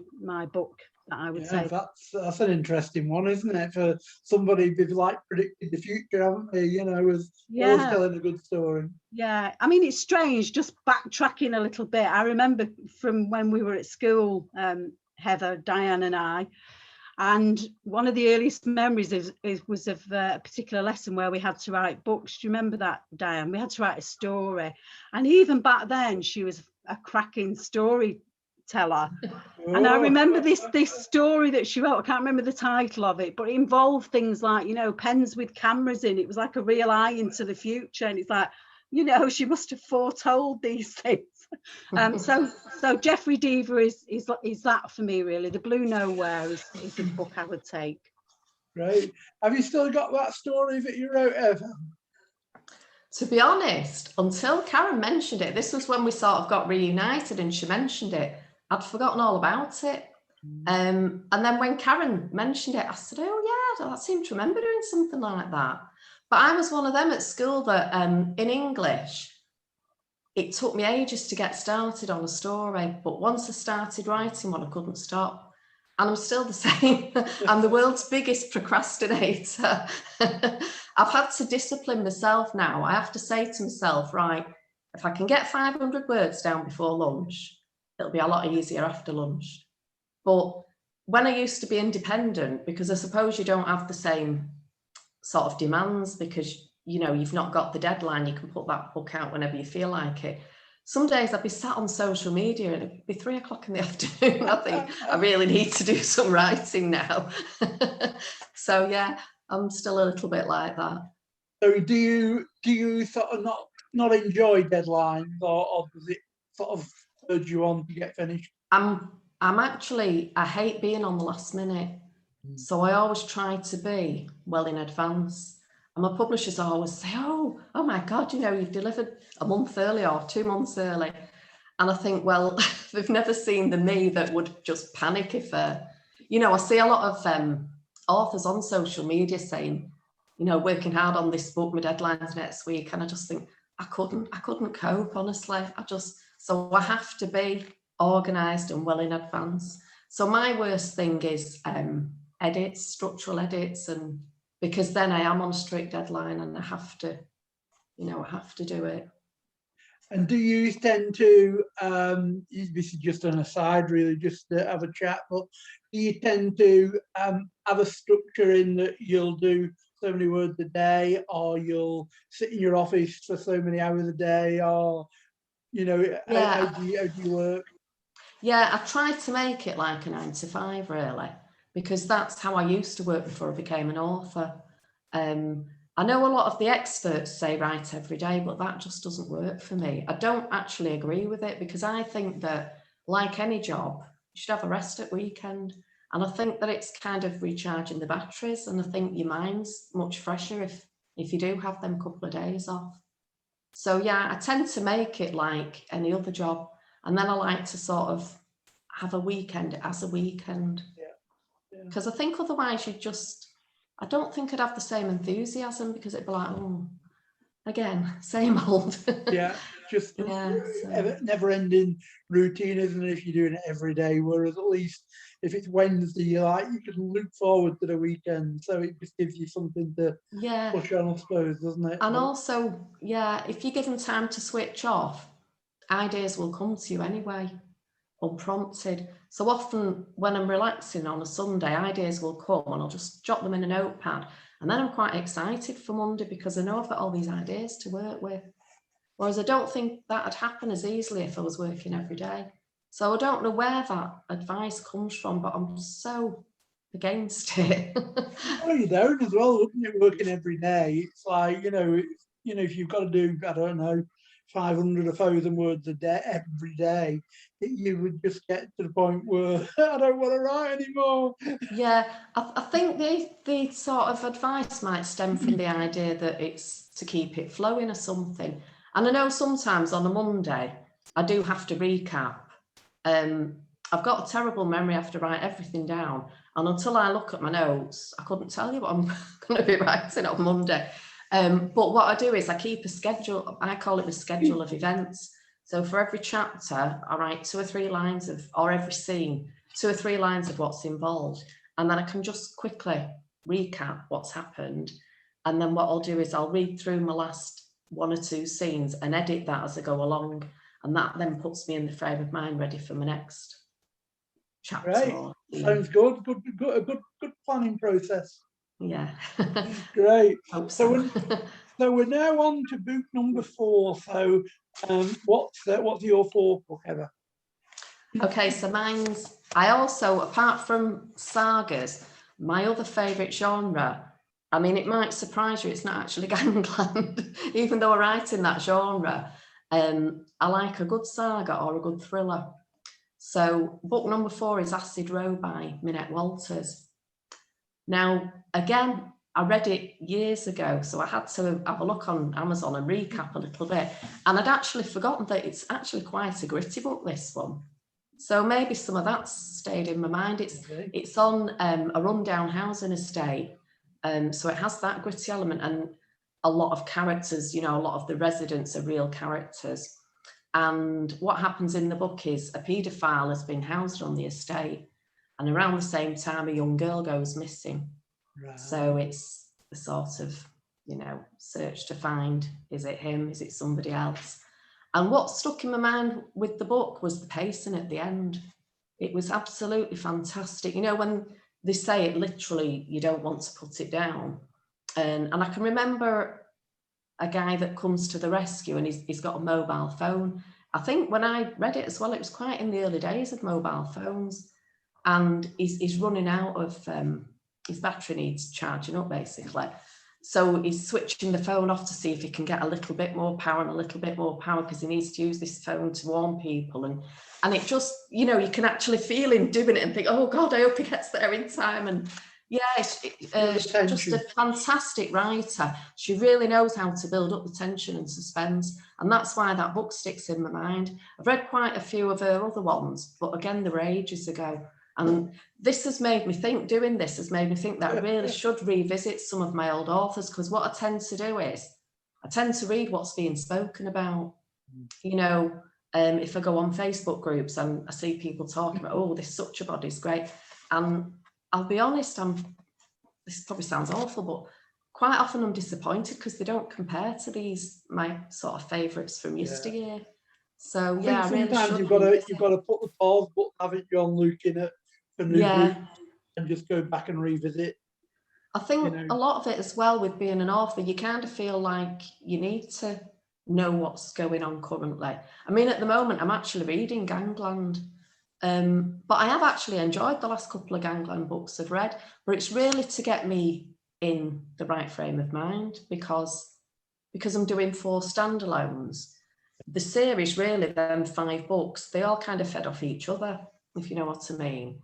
S3: book that I would say.
S1: That's an interesting one, isn't it? For somebody who's like predicted the future, haven't they? Was always telling a good story.
S3: Yeah, I mean, it's strange, just backtracking a little bit. I remember from when we were at school, Heather, Diane and I, and one of the earliest memories was of a particular lesson where we had to write books. Do you remember that, Diane? We had to write a story. And even back then, she was a cracking storyteller. And I remember this story that she wrote. I can't remember the title of it, but it involved things like, pens with cameras in. It was like a real eye into the future. And it's like, she must have foretold these things. So Jeffrey Deaver is that for me, really. The Blue Nowhere is the book I would take.
S1: Right. Have you still got that story that you wrote, Eva?
S2: To be honest, until Karen mentioned it, this was when we sort of got reunited and she mentioned it, I'd forgotten all about it. And then when Karen mentioned it, I said, oh yeah, I seem to remember doing something like that. But I was one of them at school that in English, it took me ages to get started on a story. But once I started writing one, I couldn't stop. And I'm still the same. I'm the world's biggest procrastinator. I've had to discipline myself now. I have to say to myself, right, if I can get 500 words down before lunch, it'll be a lot easier after lunch. But when I used to be independent, because I suppose you don't have the same sort of demands because, you've not got the deadline, you can put that book out whenever you feel like it. Some days I'd be sat on social media and it'd be 3 o'clock in the afternoon. I think I really need to do some writing now. So yeah, I'm still a little bit like that.
S1: So do you sort of not enjoy deadlines, or does it sort of urge you on to get finished?
S2: I'm actually, I hate being on the last minute. So I always try to be well in advance. And my publishers always say, oh my God, you've delivered a month early or 2 months early. And I think, well, they've never seen the me that would just panic if, I see a lot of authors on social media saying, working hard on this book, my deadline's next week. And I just think, I couldn't cope, honestly. So I have to be organised and well in advance. So my worst thing is edits, structural edits, and because then I am on a strict deadline and I have to do it.
S1: And do you tend to, this is just an aside really, just to have a chat, but do you tend to have a structure in that you'll do so many words a day, or you'll sit in your office for so many hours a day, or, how do you work?
S2: Yeah, I try to make it like a 9 to 5 really, because that's how I used to work before I became an author. I know a lot of the experts say write every day, but that just doesn't work for me. I don't actually agree with it, because I think that, like any job, you should have a rest at weekend. And I think that it's kind of recharging the batteries, and I think your mind's much fresher if you do have them couple of days off. So yeah, I tend to make it like any other job. And then I like to sort of have a weekend as a weekend. Because I think otherwise I don't think I'd have the same enthusiasm, because it'd be like, oh, again, same old.
S1: Just never-ending routine, isn't it, if you're doing it every day? Whereas at least if it's Wednesday, you can look forward to the weekend. So it just gives you something to push on, I suppose, doesn't it?
S2: And also, if you're given time to switch off, ideas will come to you anyway, unprompted. So often when I'm relaxing on a Sunday, ideas will come and I'll just jot them in a notepad. And then I'm quite excited for Monday because I know I've got all these ideas to work with. Whereas I don't think that'd happen as easily if I was working every day. So I don't know where that advice comes from, but I'm so against it.
S1: Well, you don't as well, looking at working every day. It's like, if you've got to do, I don't know, 500 or 1,000 words a day every day, you would just get to the point where I don't want to write anymore.
S2: Yeah, I think the sort of advice might stem from the idea that it's to keep it flowing or something. And I know sometimes on a Monday, I do have to recap. I've got a terrible memory. I have to write everything down. And until I look at my notes, I couldn't tell you what I'm going to be writing on Monday. But what I do is I keep a schedule. I call it a schedule of events. So for every chapter, I write 2 or 3 lines of, or every scene, 2 or 3 lines of what's involved. And then I can just quickly recap what's happened. And then what I'll do is I'll read through my last 1 or 2 scenes and edit that as I go along. And that then puts me in the frame of mind ready for my next chapter.
S1: Right. Sounds good. A good planning process.
S2: Yeah.
S1: Great.
S2: Hope
S1: So we're now on to book number 4. So what's your 4th book, Heather?
S2: Okay, so I also, apart from sagas, my other favourite genre, I mean, it might surprise you, it's not actually gangland, even though I write in that genre. I like a good saga or a good thriller. So book number 4 is Acid Row by Minette Walters. Now, again, I read it years ago, so I had to have a look on Amazon and recap a little bit. And I'd actually forgotten that it's actually quite a gritty book, this one. So maybe some of that stayed in my mind. It's on a rundown housing estate. So it has that gritty element and a lot of characters, a lot of the residents are real characters. And what happens in the book is a paedophile has been housed on the estate, and around the same time, a young girl goes missing. Right. So it's the sort of, search to find, is it him? Is it somebody else? And what stuck in my mind with the book was the pacing at the end. It was absolutely fantastic. When they say it literally, you don't want to put it down. And I can remember a guy that comes to the rescue and he's got a mobile phone. I think when I read it as well, it was quite in the early days of mobile phones. And he's running out of, his battery needs charging up basically. So he's switching the phone off to see if he can get a little bit more power and a little bit more power because he needs to use this phone to warn people. And it just, you can actually feel him doing it and think, oh God, I hope he gets there in time. And yeah, she's just a fantastic writer. She really knows how to build up the tension and suspense. And that's why that book sticks in my mind. I've read quite a few of her other ones, but again, they were ages ago. And this has made me think, doing this has made me think that I really should revisit some of my old authors, because what I tend to do is I tend to read what's being spoken about. If I go on Facebook groups and I see people talking about, oh, this such a body's great. And I'll be honest, this probably sounds awful, but quite often I'm disappointed because they don't compare to my sort of favourites from yesteryear. So yeah, I really
S1: sometimes you've got to put the pause button, haven't you, on looking at the new book and just go back and revisit.
S2: I think a lot of it as well with being an author, you kind of feel like you need to know what's going on currently. I mean, at the moment, I'm actually reading Gangland, but I have actually enjoyed the last couple of Gangland books I've read, but it's really to get me in the right frame of mind because I'm doing 4 standalones. The series, really, them 5 books, they all kind of fed off each other, if you know what I mean.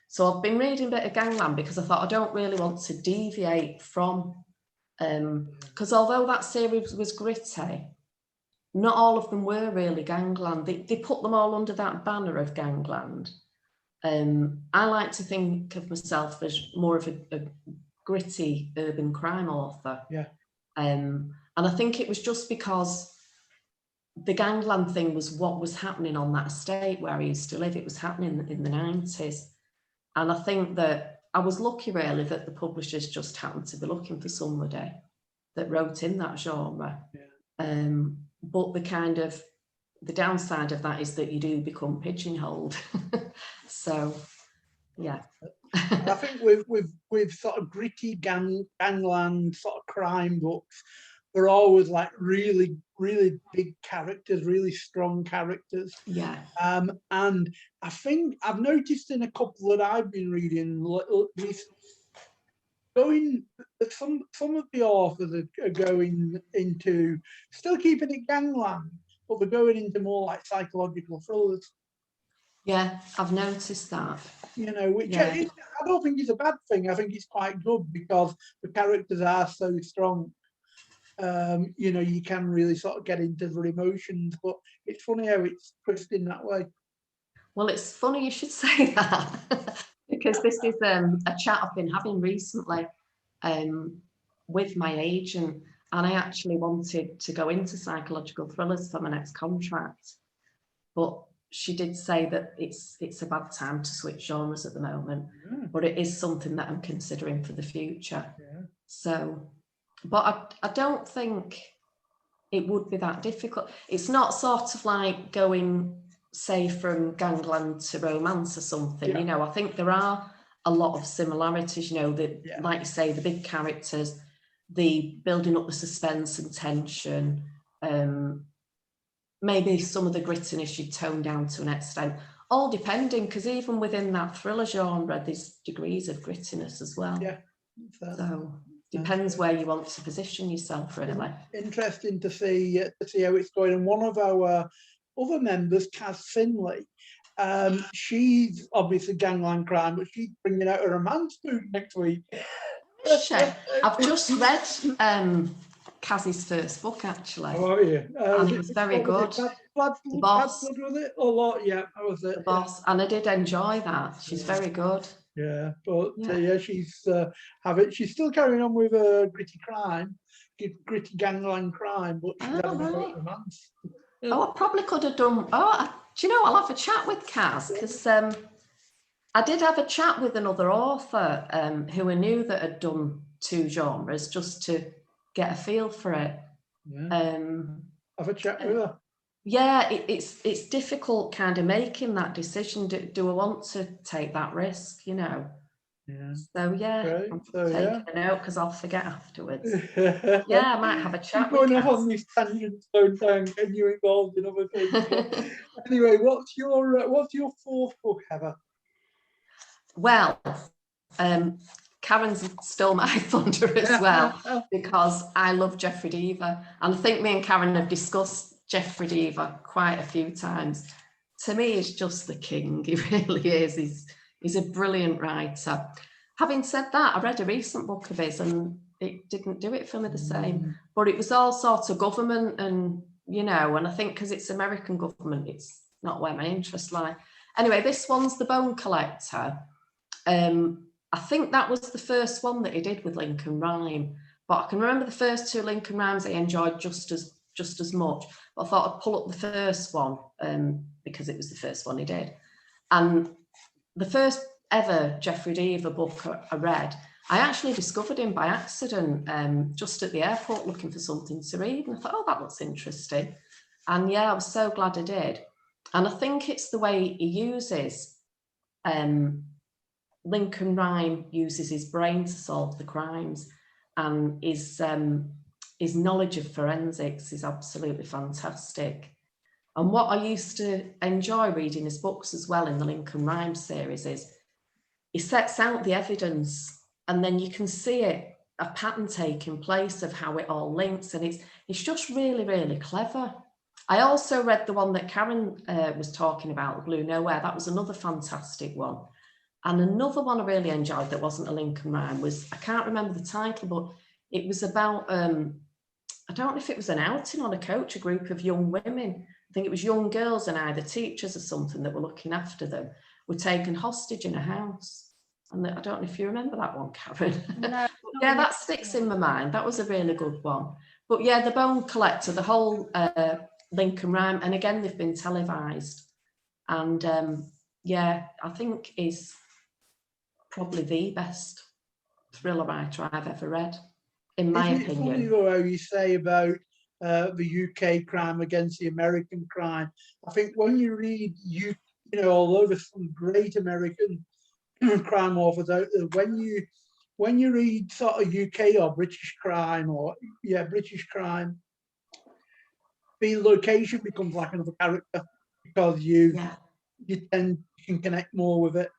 S2: So I've been reading a bit of Gangland because I thought I don't really want to deviate from, because although that series was gritty, not all of them were really Gangland. They put them all under that banner of Gangland. I like to think of myself as more of a gritty urban crime author.
S1: Yeah.
S2: And I think it was just because the Gangland thing was what was happening on that estate where I used to live. It was happening in the 90s. And I think that I was lucky really that the publishers just happened to be looking for somebody that wrote in that genre. Yeah. But the downside of that is that you do become pigeonholed. So, yeah.
S1: I think with sort of gritty gangland sort of crime books, they're always like really big characters, really strong characters.
S2: Yeah.
S1: And I think I've noticed in a couple that I've been reading, some of the authors are going into still keeping it gangland, but they're going into more like psychological thrillers.
S2: Yeah, I've noticed that.
S1: You know, which
S2: Yeah.
S1: I don't think is a bad thing. I think it's quite good because the characters are so strong. You know, you can really sort of get into their emotions, but it's funny how it's twisted in that way.
S2: Well, it's funny you should say that because this is a chat I've been having recently with my agent, and I actually wanted to go into psychological thrillers for my next contract, but she did say that it's a bad time to switch genres at the moment, but it is something that I'm considering for the future.
S1: Yeah.
S2: So, but I don't think it would be that difficult. It's not sort of like going, say, from gangland to romance or something.
S1: Yeah.
S2: You know, I think there are a lot of similarities. You know,
S1: Yeah.
S2: like you say, the big characters, the building up the suspense and tension. Maybe some of the grittiness you tone down to an extent, all depending, because even within that thriller genre, there's degrees of grittiness as well.
S1: Yeah.
S2: So depends where you want to position yourself, really.
S1: Interesting to see how it's going. And one of our other members, Kaz Finley, she's obviously gangland crime, but she's bringing out a romance book next week.
S2: I've just read Kaz's first book, actually.
S1: How are you?
S2: And it's very good.
S1: The
S2: Boss.
S1: Blood, was it? A lot, yeah. That was it.
S2: The Boss, and I did enjoy that. She's very good.
S1: Yeah, but
S2: Yeah.
S1: she's she's still carrying on with gritty gritty gangland crime, but she's having a
S2: Right.
S1: romance.
S2: Oh, I probably could have done. Do you know? I'll have a chat with Kaz because I did have a chat with another author who I knew that had done 2 genres just to get a feel for it.
S1: Yeah. Have a chat with her.
S2: Yeah, it's difficult kind of making that decision. Do I want to take that risk? You know.
S1: Yeah.
S2: So yeah,
S1: Great.
S2: I'm
S1: So,
S2: taking a note because I'll forget afterwards. Yeah, I might have a chat with
S1: going off
S2: Kaz.
S1: on these tangents, don't get you involved in other things. But anyway, what's your 4th book, Heather?
S2: Well, Karen's stole my thunder as well because I love Jeffrey Deaver, and I think me and Karen have discussed Jeffrey Deaver quite a few times. To me, he's just the king. He really is. He's a brilliant writer. Having said that, I read a recent book of his and it didn't do it for me the same. But it was all sorts of government and, you know, and I think because it's American government, it's not where my interests lie. Anyway, this one's The Bone Collector. I think that was the first one that he did with Lincoln Rhyme. But I can remember the first 2 Lincoln Rhymes I enjoyed just as much. But I thought I'd pull up the first one because it was the first one he did. And the first ever Jeffrey Deaver book I read, I actually discovered him by accident just at the airport looking for something to read. And I thought, oh, that looks interesting. And yeah, I was so glad I did. And I think it's the way he uses, Lincoln Rhyme uses his brain to solve the crimes, and his knowledge of forensics is absolutely fantastic. And what I used to enjoy reading his books as well in the Lincoln Rhyme series is he sets out the evidence and then you can see a pattern taking place of how it all links, and it's just really, really clever. I also read the one that Karen was talking about, Blue Nowhere. That was another fantastic one. And another one I really enjoyed that wasn't a Lincoln Rhyme was, I can't remember the title, but it was about, I don't know if it was an outing on a coach, a group of young women. I think it was young girls and either teachers or something that were looking after them, were taken hostage in a house. And I don't know if you remember that one, Karen.
S3: No,
S2: Yeah, that sticks in my mind. That was a really good one. But yeah, The Bone Collector, the whole Lincoln Rhyme, and again, they've been televised. And yeah, I think is probably the best thriller writer I've ever read, in my opinion.
S1: It's funny though how you say about the UK crime against the American crime. I think when you read, although there's some great American crime authors out there, when you read sort of UK or British crime, or British crime, the location becomes like another character, because you can connect more with it.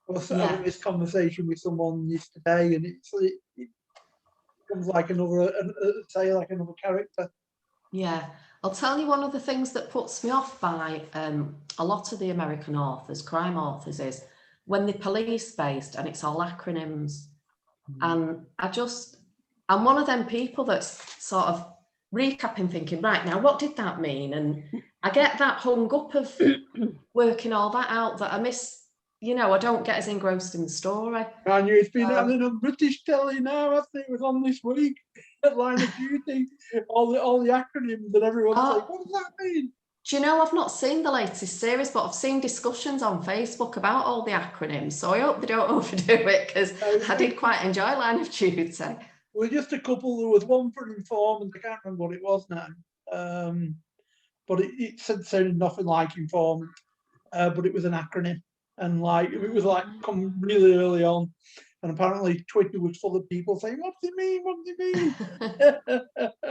S1: I was having this conversation with someone yesterday, and it becomes like another character.
S2: Yeah, I'll tell you, one of the things that puts me off by a lot of the American authors, crime authors, is when they're police-based and it's all acronyms. And I'm one of them people that's sort of recapping, thinking, right, now what did that mean? And I get that hung up of working all that out, that I miss, I don't get as engrossed in the story.
S1: And it's been happening on British telly now. I think it was on this week at Line of Duty. All the acronyms, and everyone's like, what does that mean?
S2: Do you know, I've not seen the latest series, but I've seen discussions on Facebook about all the acronyms. So I hope they don't overdo it, because I did quite enjoy Line of Duty.
S1: Well, just a couple. There was one for informant. I can't remember what it was now. But it sounded nothing like informant. But it was an acronym. And it was come really early on, and apparently Twitter was full of people saying, "What does it mean? What does it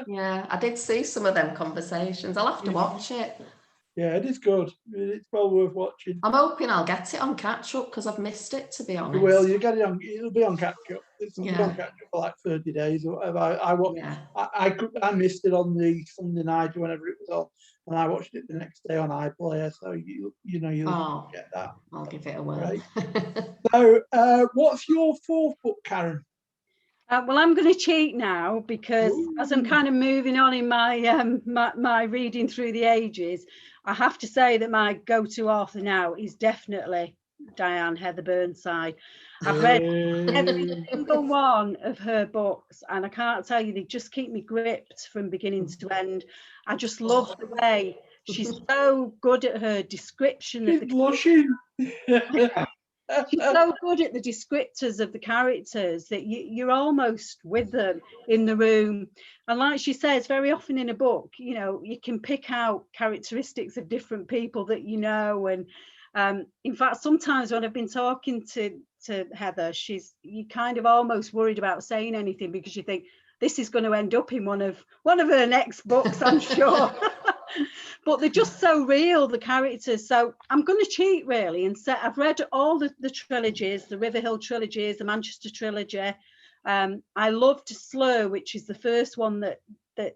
S1: mean?"
S2: Yeah, I did see some of them conversations. I'll have to watch it.
S1: Yeah, it is good. It's well worth watching.
S2: I'm hoping I'll get it on catch up, because I've missed it, to be honest.
S1: Well, you get it on. It'll be on catch up. It'll be on catch up for like 30 days or whatever. I missed it on the Sunday night or whenever it was on, and I watched it the next day on iPlayer. So you'll get that.
S2: I'll give it a whirl.
S1: Right. So, what's your fourth book, Karen?
S3: Well, I'm going to cheat now, because as I'm kind of moving on in my my reading through the ages, I have to say that my go-to author now is definitely Heather Burnside. I've read every single one of her books, and I can't tell you, they just keep me gripped from beginning to end. I just love the way she's so good at her description of the
S1: blushing.
S3: She's so good at the descriptors of the characters that you're almost with them in the room. And like she says, very often in a book, you can pick out characteristics of different people that and in fact, sometimes when I've been talking to Heather, you kind of almost worried about saying anything, because you think this is going to end up in one of her next books, I'm sure. But they're just so real, the characters. So I'm going to cheat really and say I've read all the trilogies, the Riverhill trilogies, the Manchester trilogy. I loved Slur, which is the first one that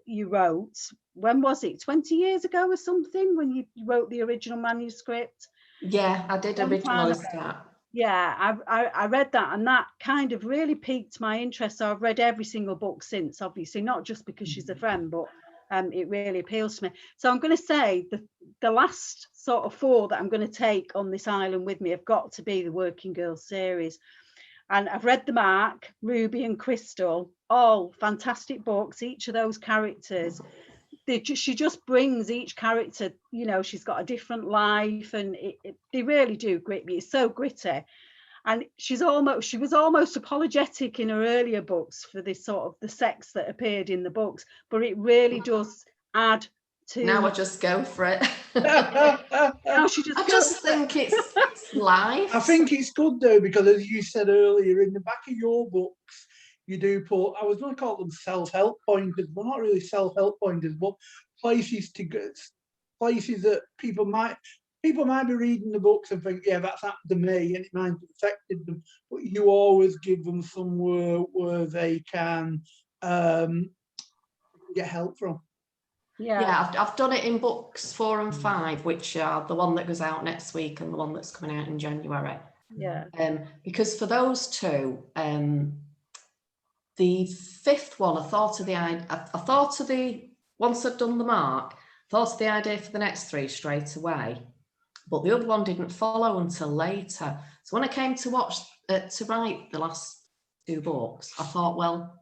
S3: you wrote. When was it? 20 years ago or something, when you wrote the original manuscript?
S2: Yeah, I did originally start.
S3: Yeah, I read that, and that kind of really piqued my interest. So I've read every single book since, obviously, not just because she's a friend, but it really appeals to me. So I'm going to say the last sort of four that I'm going to take on this island with me have got to be the Working Girls series. And I've read The Mark, Ruby and Crystal, all fantastic books. Each of those characters, she just brings each character, she's got a different life, and they really do grip me. It's so gritty. And she was almost apologetic in her earlier books for this sort of the sex that appeared in the books, but it really does add to.
S2: Now I just go for it.
S3: I
S2: just think it's life.
S1: I think it's good though, because as you said earlier, in the back of your books, you do put, I was going to call them self-help pointers, but not really self-help pointers, but places that people might be reading the books and think, yeah, that's happened to me, and it might have affected them. But you always give them somewhere where they can get help from.
S2: Yeah, I've done it in books 4 and 5, which are the one that goes out next week and the one that's coming out in January.
S3: Yeah.
S2: Because for those two, the fifth one, I thought of the once I'd done The Mark, thought of the idea for the next 3 straight away. But the other one didn't follow until later. So when I came to write the last 2 books, I thought, well,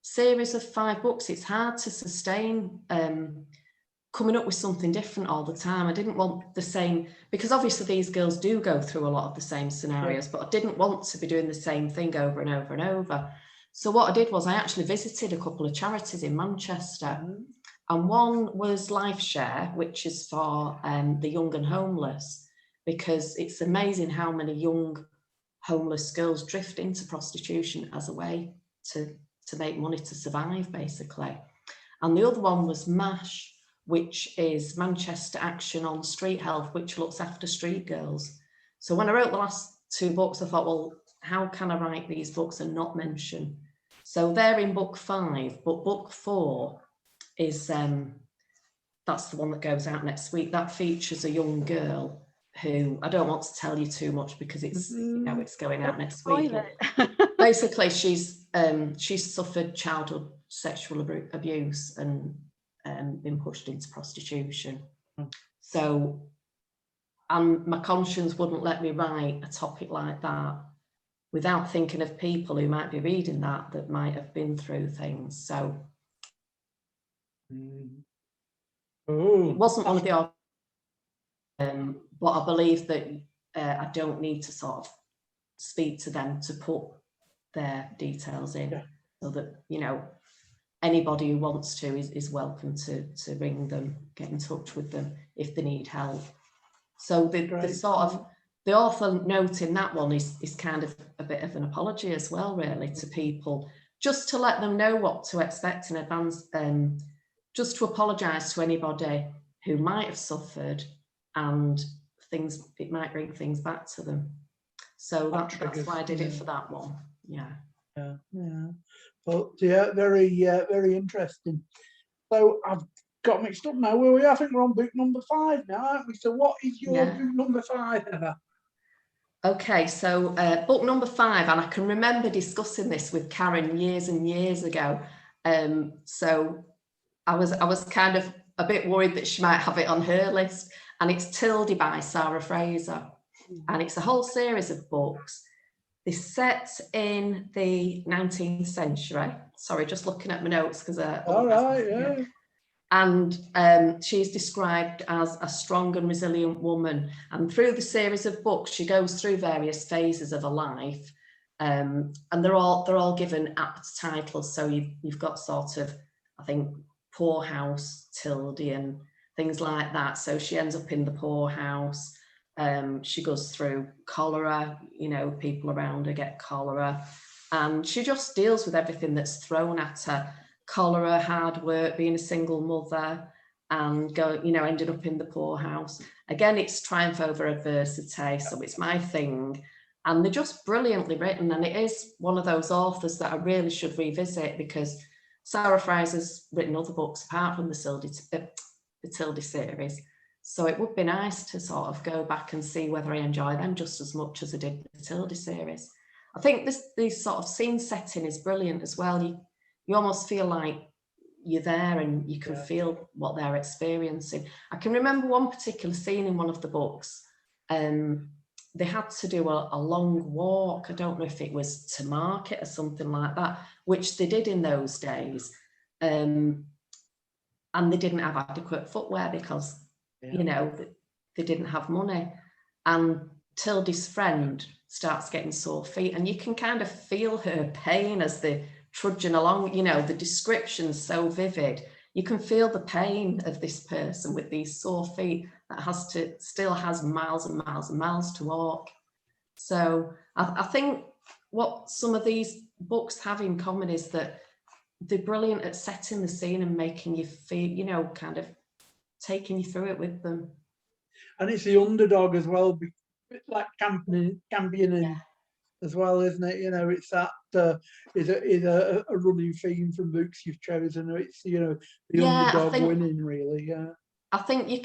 S2: series of 5 books, it's hard to sustain coming up with something different all the time. I didn't want the same, because obviously these girls do go through a lot of the same scenarios, but I didn't want to be doing the same thing over and over and over. So what I did was I actually visited a couple of charities in Manchester. And one was Life Share, which is for the young and homeless, because it's amazing how many young homeless girls drift into prostitution as a way to make money to survive, basically. And the other one was MASH, which is Manchester Action on Street Health, which looks after street girls. So when I wrote the last two books, I thought, well, how can I write these books and not mention? So they're in book 5, but book 4 is, that's the one that goes out next week. That features a young girl who, I don't want to tell you too much because it's, you know, it's going out next week. Basically, she's suffered childhood sexual abuse and been pushed into prostitution. So, and my conscience wouldn't let me write a topic like that without thinking of people who might be reading that might have been through things. So it wasn't one of the but I believe that I don't need to sort of speak to them to put their details in, so that, you know, anybody who wants to is welcome to ring them, get in touch with them if they need help. So the sort of the author note in that one is kind of a bit of an apology as well, really, to people, just to let them know what to expect in advance, just to apologise to anybody who might have suffered, and it might bring things back to them. So that's why I did it for that one. Yeah.
S1: But yeah, very interesting. So I've got mixed up now. Where we are, I think we're on book number 5 now, aren't we? So what is your book number 5, Heather?
S2: Okay, so book number 5, and I can remember discussing this with Karen years and years ago. So I was kind of a bit worried that she might have it on her list, and it's Tildy by Sarah Fraser, and it's a whole series of books. They're set in the 19th century. Sorry, just looking at my notes because
S1: all right, yeah.
S2: And she's described as a strong and resilient woman. And through the series of books, she goes through various phases of her life, and they're all given apt titles. So you've got sort of, I think, poorhouse Tildy and things like that. So she ends up in the poorhouse. She goes through cholera, you know, people around her get cholera, and she just deals with everything that's thrown at her. Cholera, hard work, being a single mother, and ended up in the poorhouse. Again, it's triumph over adversity, so it's my thing. And they're just brilliantly written, and it is one of those authors that I really should revisit, because Sarah Fraser's written other books apart from the Tildy series. So it would be nice to sort of go back and see whether I enjoy them just as much as I did the Tildy series. I think this sort of scene setting is brilliant as well. You almost feel like you're there and you can feel what they're experiencing. I can remember one particular scene in one of the books. They had to do a long walk. I don't know if it was to market or something like that, which they did in those days. And they didn't have adequate footwear because you know, they didn't have money. And Tildy's friend starts getting sore feet, and you can kind of feel her pain as they're trudging along. You know, the description's so vivid. You can feel the pain of this person with these sore feet that still has miles and miles and miles to walk. So I think what some of these books have in common is that they're brilliant at setting the scene and making you feel, you know, kind of taking you through it with them.
S1: And it's the underdog as well, a bit like championing as well, isn't it? You know, it's that is a running theme from books you've chosen. It's, you know, the underdog winning, really. Yeah,
S2: I think you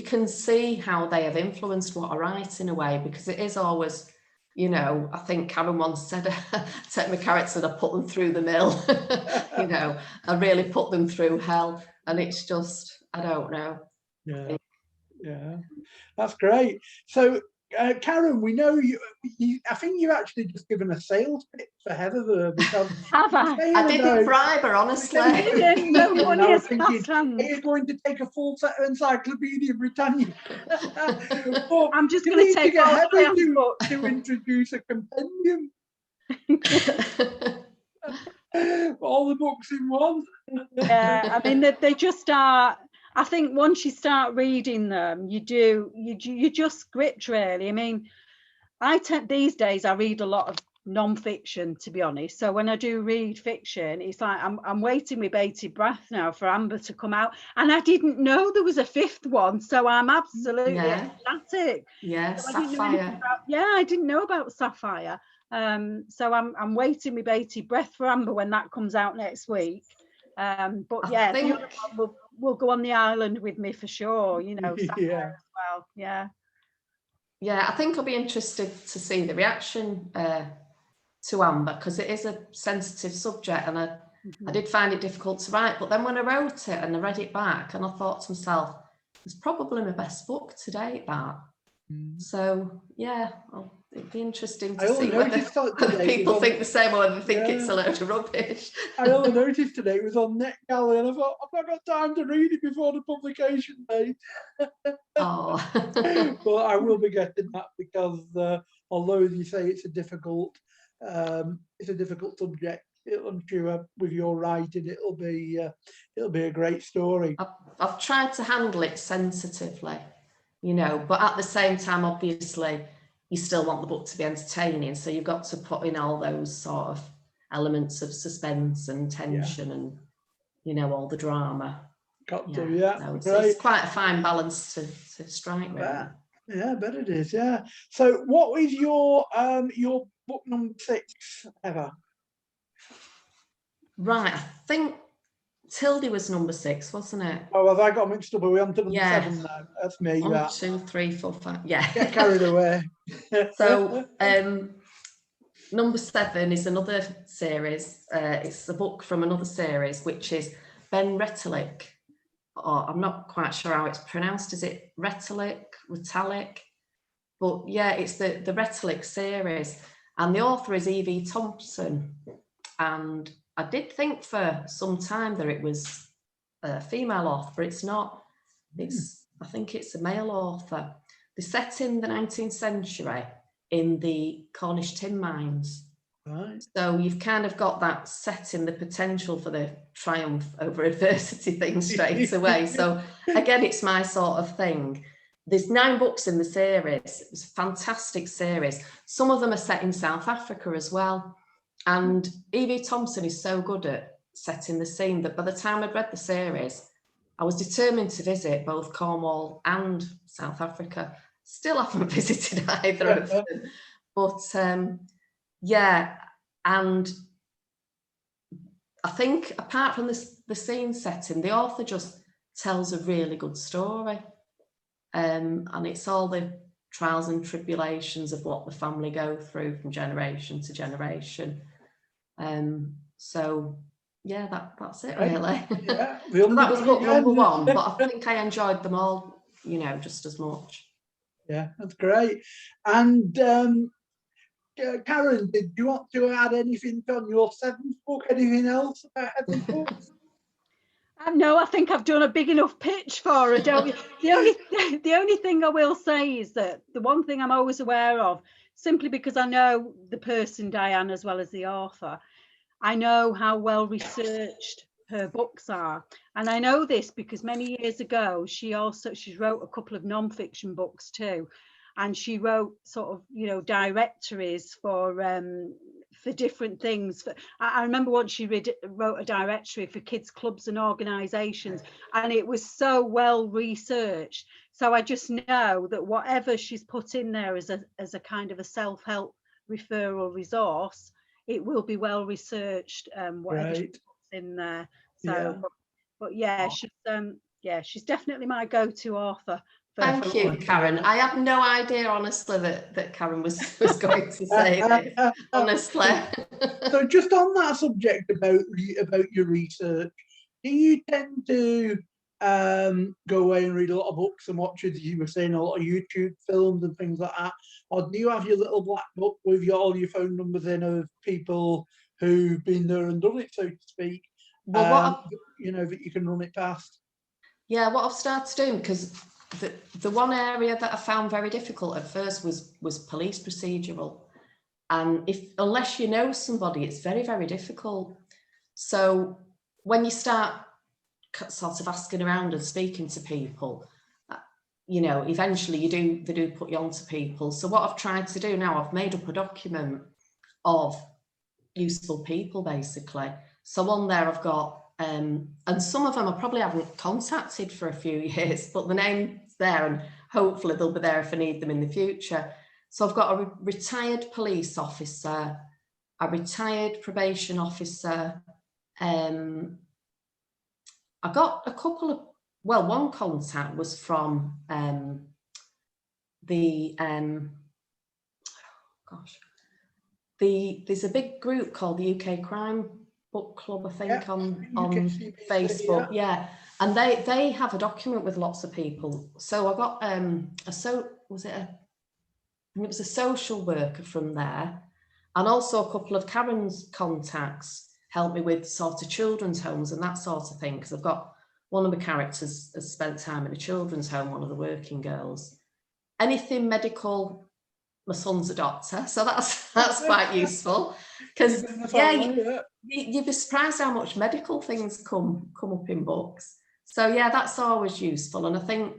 S2: can see how they have influenced what I write in a way, because it is always, you know, I think Karen once said, take my characters and I put them through the mill. You know, I really put them through hell. And it's just, I don't know.
S1: Yeah, that's great. So, Karen, we know you. I think you've actually just given a sales pitch for Heather there, because
S3: have I
S2: didn't bribe her, honestly.
S3: No money is
S1: It's going to take a full set of Encyclopedia Britannica.
S3: I'm just going to take
S1: Heather to introduce a compendium. All the books in one.
S3: Yeah, I mean they just are. I think once you start reading them, you're just gripped, really. I mean, these days I read a lot of non-fiction, to be honest. So when I do read fiction, it's like I'm waiting with bated breath now for Amber to come out, and I didn't know there was a fifth one, so I'm absolutely ecstatic.
S2: Yeah,
S3: so
S2: Sapphire.
S3: I didn't know about Sapphire. So I'm waiting with bated breath for Amber when that comes out next week. But
S2: I think
S3: the other one will go on the island with me for sure, you know. Sapphire as well.
S2: Yeah, I think I'll be interested to see the reaction to Amber, because it is a sensitive subject, and I did find it difficult to write. But then when I wrote it and I read it back, and I thought to myself, it's probably my best book to date, that. So yeah, it'd be interesting to see whether people think the same or whether they think it's a load of rubbish.
S1: I only noticed today it was on NetGalley, and I thought, I've not got time to read it before the publication date.
S2: Oh.
S1: But I will be getting that, because although as you say it's a difficult subject, I'm sure with your writing it'll be a great story.
S2: I've tried to handle it sensitively, you know, but at the same time, obviously, you still want the book to be entertaining, so you've got to put in all those sort of elements of suspense and tension and, you know, all the drama.
S1: Got to,
S2: So it's quite a fine balance to strike, really.
S1: Yeah, I bet it is, yeah. So what is your book number 6, Heather?
S2: Right, I think Tildy was number 6, wasn't it?
S1: Oh, have I got mixed up? Are we on to number 7 now? That's me.
S2: 1, 2, 3, 4, 5. Yeah.
S1: Get carried away.
S2: So number 7 is another series. It's a book from another series, which is Ben Retallick. Or I'm not quite sure how it's pronounced. Is it Retallick? But yeah, it's the Retallick series, and the author is E.V. Thompson. And I did think for some time that it was a female author, but it's not. I think it's a male author. They're set in the 19th century in the Cornish tin mines.
S1: Right.
S2: So you've kind of got that setting, the potential for the triumph over adversity thing straight away. So again, it's my sort of thing. There's 9 books in the series. It's a fantastic series. Some of them are set in South Africa as well. And E.V. Thompson is so good at setting the scene that by the time I'd read the series, I was determined to visit both Cornwall and South Africa. Still haven't visited either of them. But yeah, and I think apart from the scene setting, the author just tells a really good story. And it's all the trials and tribulations of what the family go through from generation to generation. So yeah, that's it really.
S1: Yeah,
S2: so that was book number 1, but I think I enjoyed them all, you know, just as much.
S1: Yeah, that's great. And Karen, did you want to add anything on your 7th book? Anything else about Heather's books?
S3: No, I think I've done a big enough pitch for her, don't you? The only thing I will say is that the one thing I'm always aware of, simply because I know the person Diane as well as the author, I know how well researched her books are. And I know this because many years ago, she wrote a couple of non-fiction books too. And she wrote sort of, you know, directories for different things. I remember once she wrote a directory for kids clubs and organisations, and it was so well researched. So I just know that whatever she's put in there as a kind of a self-help referral resource, it will be well researched. Whatever she puts in there. So, but yeah, she's definitely my go-to author.
S2: Thank you, Karen. I have no idea, honestly, that Karen was going to say this, honestly.
S1: So just on that subject about your research, do you tend to go away and read a lot of books and watch, as you were saying, a lot of YouTube films and things like that? Or do you have your little black book with all your phone numbers in of people who've been there and done it, so to speak,
S2: well,
S1: you know, that you can run it past?
S2: Yeah, what I've started doing, because the one area that I found very difficult at first was police procedural, and unless you know somebody, it's very, very difficult. So when you start sort of asking around and speaking to people, you know, eventually they do put you onto people. So what I've tried to do now, I've made up a document of useful people, basically. So on there I've got, and some of them I probably haven't contacted for a few years, but the name's there and hopefully they'll be there if I need them in the future. So I've got a retired police officer, a retired probation officer. I got a couple of, well, one contact was from there's a big group called the UK Crime Book Club, I think, on Facebook. Yeah. And they have a document with lots of people. So I got it was a social worker from there, and also a couple of Karen's contacts helped me with sort of children's homes and that sort of thing, because I've got one of the characters has spent time in a children's home, one of the working girls. Anything medical, my son's a doctor, so that's quite useful, because you'd be surprised how much medical things come up in books. So yeah, that's always useful. And I think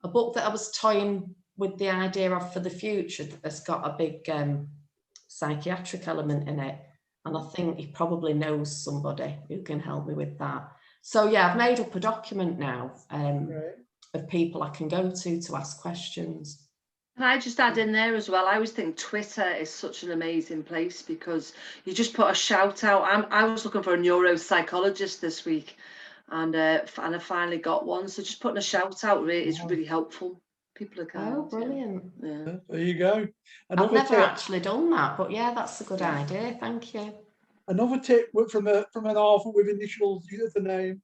S2: a book that I was toying with the idea of for the future has got a big psychiatric element in it, and I think he probably knows somebody who can help me with that. So yeah, I've made up a document now of people I can go to ask questions.
S4: Can I just add in there as well? I always think Twitter is such an amazing place because you just put a shout out. I was looking for a neuropsychologist this week, and I finally got one. So just putting a shout out is really helpful. People are kind.
S2: Oh, brilliant!
S1: Yeah. There you go.
S2: I've never actually done that, but yeah, that's a good idea. Thank you.
S1: Another tip from an author with initials as a name.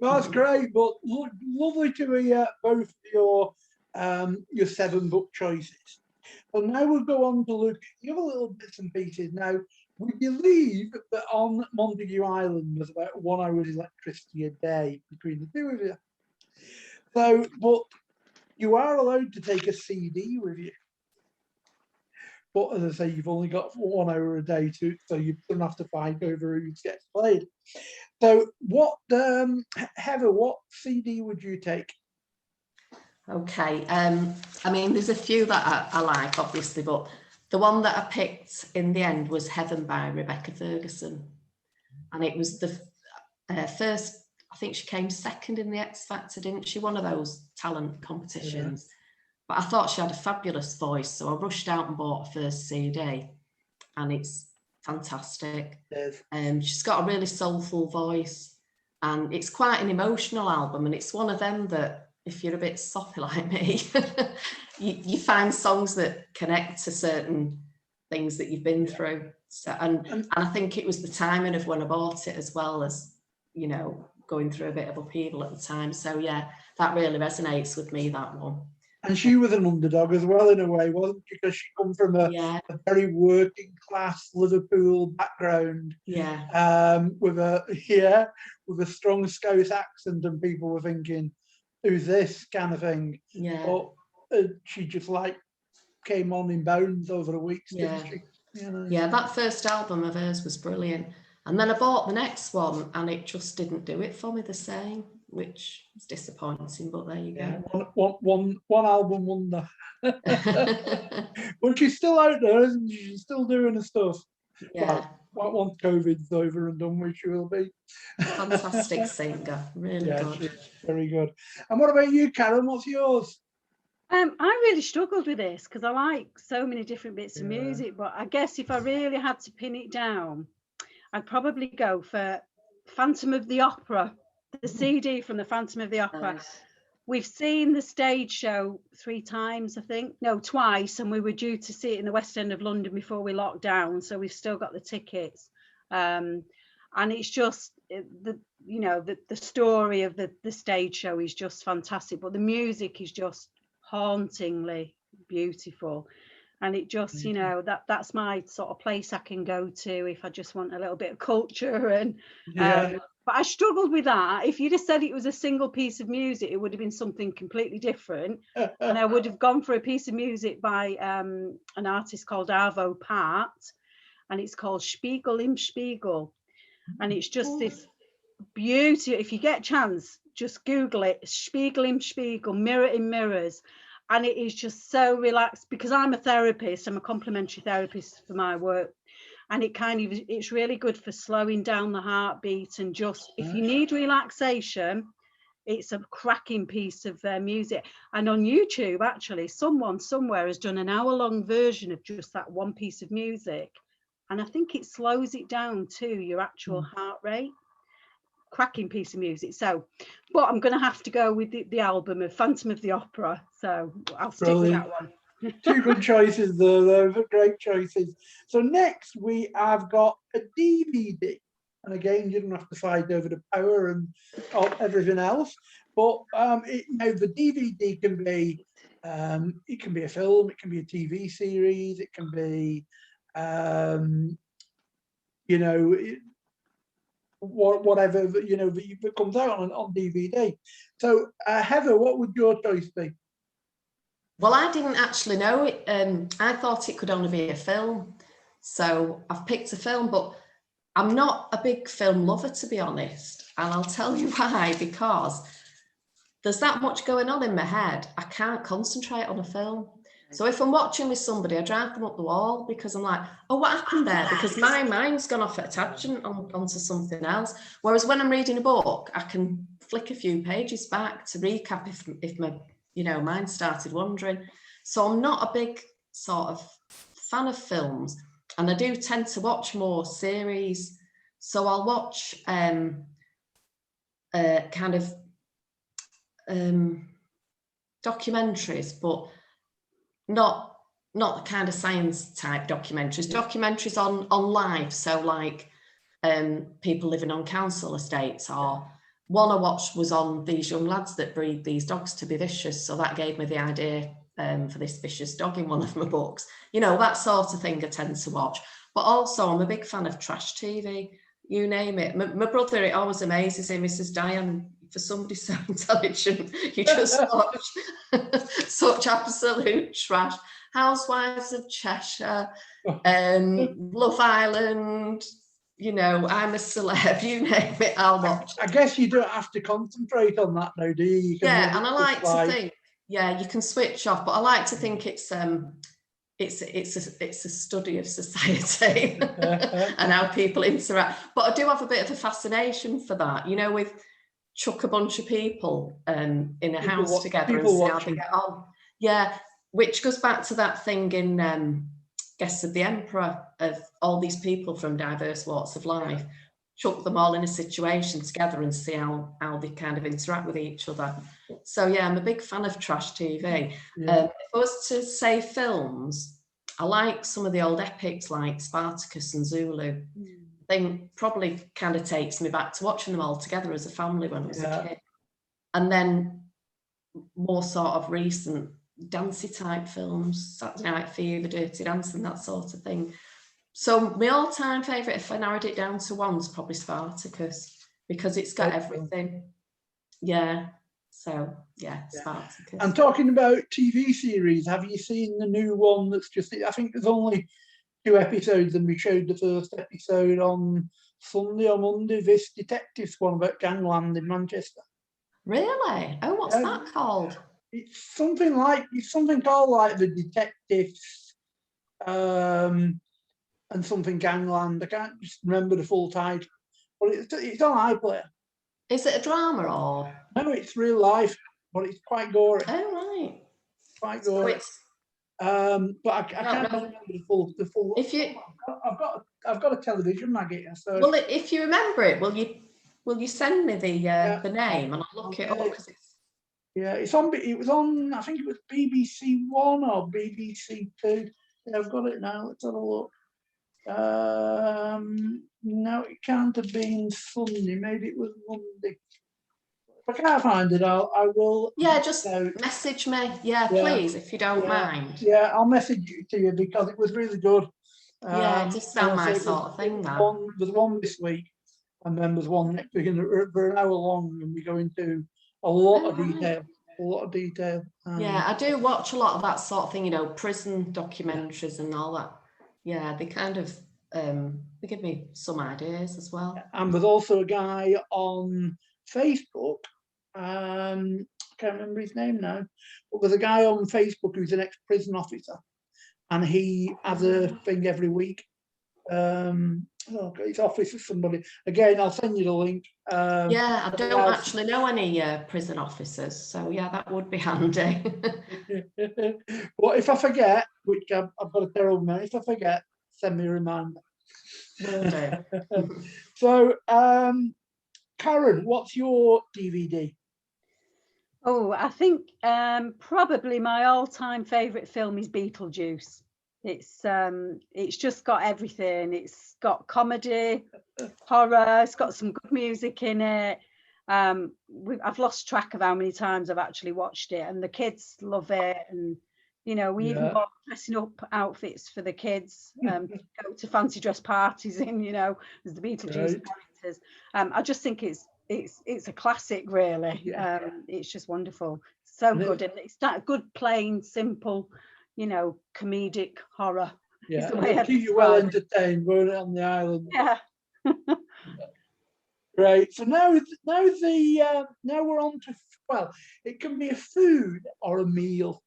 S1: That's great, but lovely to hear both your 7 book choices. Well, now we'll go on to look at the other little bits and pieces. Now, we believe that on Montague Island there's about 1 hour's electricity a day between the two of you. So, but you are allowed to take a CD with you. But as I say, you've only got 1 hour a day so you don't have to fight over who gets played. So what, Heather, what CD would you take?
S2: Okay, I mean, there's a few that I like, obviously, but the one that I picked in the end was Heaven by Rebecca Ferguson. And it was the first, I think she came second in the X Factor, didn't she? One of those talent competitions. Yeah. But I thought she had a fabulous voice, so I rushed out and bought her first CD, and it's fantastic.
S1: Yes.
S2: She's got a really soulful voice, and it's quite an emotional album, and it's one of them that, if you're a bit soppy like me, you find songs that connect to certain things that you've been through. So, and I think it was the timing of when I bought it, as well as, you know, going through a bit of upheaval at the time. So yeah, that really resonates with me, that one.
S1: And she was an underdog as well, in a way, wasn't she? Because she come from a very working class Liverpool background.
S2: Yeah.
S1: With a strong Scouse accent, and people were thinking, who's this kind of thing?
S2: Yeah.
S1: But she just like came on in bounds over the weeks,
S2: yeah.
S1: didn't she? You know?
S2: Yeah, that first album of hers was brilliant. And then I bought the next one and it just didn't do it for me the same, which is disappointing, but there you go.
S1: One album wonder. But she's still out there, isn't she? She's still doing her stuff.
S2: Yeah.
S1: Well, once COVID's over and done with, she will be.
S2: Fantastic singer, really good.
S1: She's very good. And what about you, Karen? What's yours?
S3: I really struggled with this because I like so many different bits of music, but I guess if I really had to pin it down, I'd probably go for Phantom of the Opera, the CD from the Phantom of the Opera.
S4: Nice.
S3: We've seen the stage show 3 times, I think. No, twice, and we were due to see it in the West End of London before we locked down, so we've still got the tickets. And it's just the story of the stage show is just fantastic, but the music is just hauntingly beautiful. And it just, you know, that's my sort of place I can go to if I just want a little bit of culture. And but I struggled with that. If you'd have said it was a single piece of music, it would have been something completely different. And I would have gone for a piece of music by an artist called Arvo Part, and it's called Spiegel im Spiegel. And it's just this beauty. If you get a chance, just Google it, Spiegel im Spiegel, Mirror in Mirrors. And it is just so relaxed, because I'm a therapist, I'm a complementary therapist for my work. And it's really good for slowing down the heartbeat, and just, if you need relaxation, it's a cracking piece of music. And on YouTube, actually, someone somewhere has done an hour-long version of just that one piece of music. And I think it slows it down to your actual heart rate. Cracking piece of music. So, but I'm going to have to go with the album of Phantom of the Opera. So I'll stick
S1: Brilliant.
S3: with that one.
S1: Two good choices there, those are great choices. So next we have got a DVD. And again, you don't have to fight over the power and everything else. But the DVD can be, it can be a film, it can be a TV series, it can be, whatever that comes out on DVD. So Heather, what would your choice be?
S2: Well, I didn't actually know it. I thought it could only be a film, so I've picked a film, but I'm not a big film lover, to be honest, and I'll tell you why. Because there's that much going on in my head, I can't concentrate on a film. So if I'm watching with somebody, I drive them up the wall, because I'm like, oh, what happened there? Because my mind's gone off at a tangent onto something else. Whereas when I'm reading a book, I can flick a few pages back to recap if my mind started wandering. So I'm not a big sort of fan of films, and I do tend to watch more series. So I'll watch documentaries, but not the kind of science type documentaries on life. So like people living on council estates, or one I watched was on these young lads that breed these dogs to be vicious. So that gave me the idea for this vicious dog in one of my books. That sort of thing I tend to watch. But also I'm a big fan of trash TV, you name it. My brother, it always amazes him. He says, Diane, for somebody so intelligent, you just watch such absolute trash. Housewives of Cheshire, Love Island, I'm a Celeb, you name it, I'll watch.
S1: I guess you don't have to concentrate on that now, do you? You can
S2: and I like to think, you can switch off, but I like to think it's a study of society and how people interact. But I do have a bit of a fascination for that, with chuck a bunch of people in a house together and see how they get on. Yeah, which goes back to that thing in Guests of the Emperor, of all these people from diverse walks of life, chuck them all in a situation together and see how they kind of interact with each other. So yeah, I'm a big fan of trash TV. If I was to say films, I like some of the old epics like Spartacus and Zulu. I think probably kind of takes me back to watching them all together as a family when I was a kid. And then more sort of recent dancey type films, Saturday Night Fever, Dirty Dancing, that sort of thing. So my all-time favourite, if I narrowed it down to one, is probably Spartacus, because it's got everything. Yeah. So yeah, Spartacus.
S1: And talking about TV series, have you seen the new one that's I think there's only 2 episodes, and we showed the first episode on Sunday or Monday, this Detectives one about gangland in Manchester.
S2: Really? Oh, what's that called?
S1: It's something called like The Detectives and something Gangland. I can't just remember the full title, but it's on iPlayer.
S2: Is it a drama or?
S1: No, it's real life, but it's quite gory.
S2: Oh, right.
S1: Quite gory.
S2: So
S1: but I can't remember the full.
S2: If you,
S1: I've got a television magazine. So.
S2: Well, if you remember it, will you send me the name and I'll look it up, because it's.
S1: Yeah, it was on. I think it was BBC One or BBC Two. Yeah, I've got it now. Let's have a look. No, it can't have been Sunday. Maybe it was Monday. If I can't find it, I will.
S2: Yeah, just message me. Yeah, please, if you don't mind.
S1: Yeah, I'll message it to you because it was really good.
S2: Yeah, it just sounds my sort of thing.
S1: There's one this week, and then there's one next week, and they're an hour long, and we go into a lot of detail. A lot of detail.
S2: Yeah, I do watch a lot of that sort of thing, prison documentaries and all that. Yeah, they kind of they give me some ideas as well.
S1: And there's also a guy on Facebook, I can't remember his name now, but there's a guy on Facebook who's an ex-prison officer, and he has a thing every week. His office is somebody. Again, I'll send you the link.
S2: Yeah, I don't actually know any prison officers, so yeah, that would be handy.
S1: Well, if I forget, which I've got a terrible memory, if I forget, send me a reminder.
S2: Will do.
S1: So, Karen, what's your DVD?
S3: Oh, I think probably my all-time favourite film is Beetlejuice. It's just got everything. It's got comedy, horror. It's got some good music in it. I've lost track of how many times I've actually watched it, and the kids love it. And we even bought dressing up outfits for the kids to go to fancy dress parties in. As the Beetlejuice characters. I just think it's a classic, really. It's just wonderful, so good, and it's that good, plain, simple, comedic horror.
S1: Yeah, it'll keep you well entertained, won't it, on the island?
S3: Yeah.
S1: Great. So now we're on to, well, it can be a food or a meal.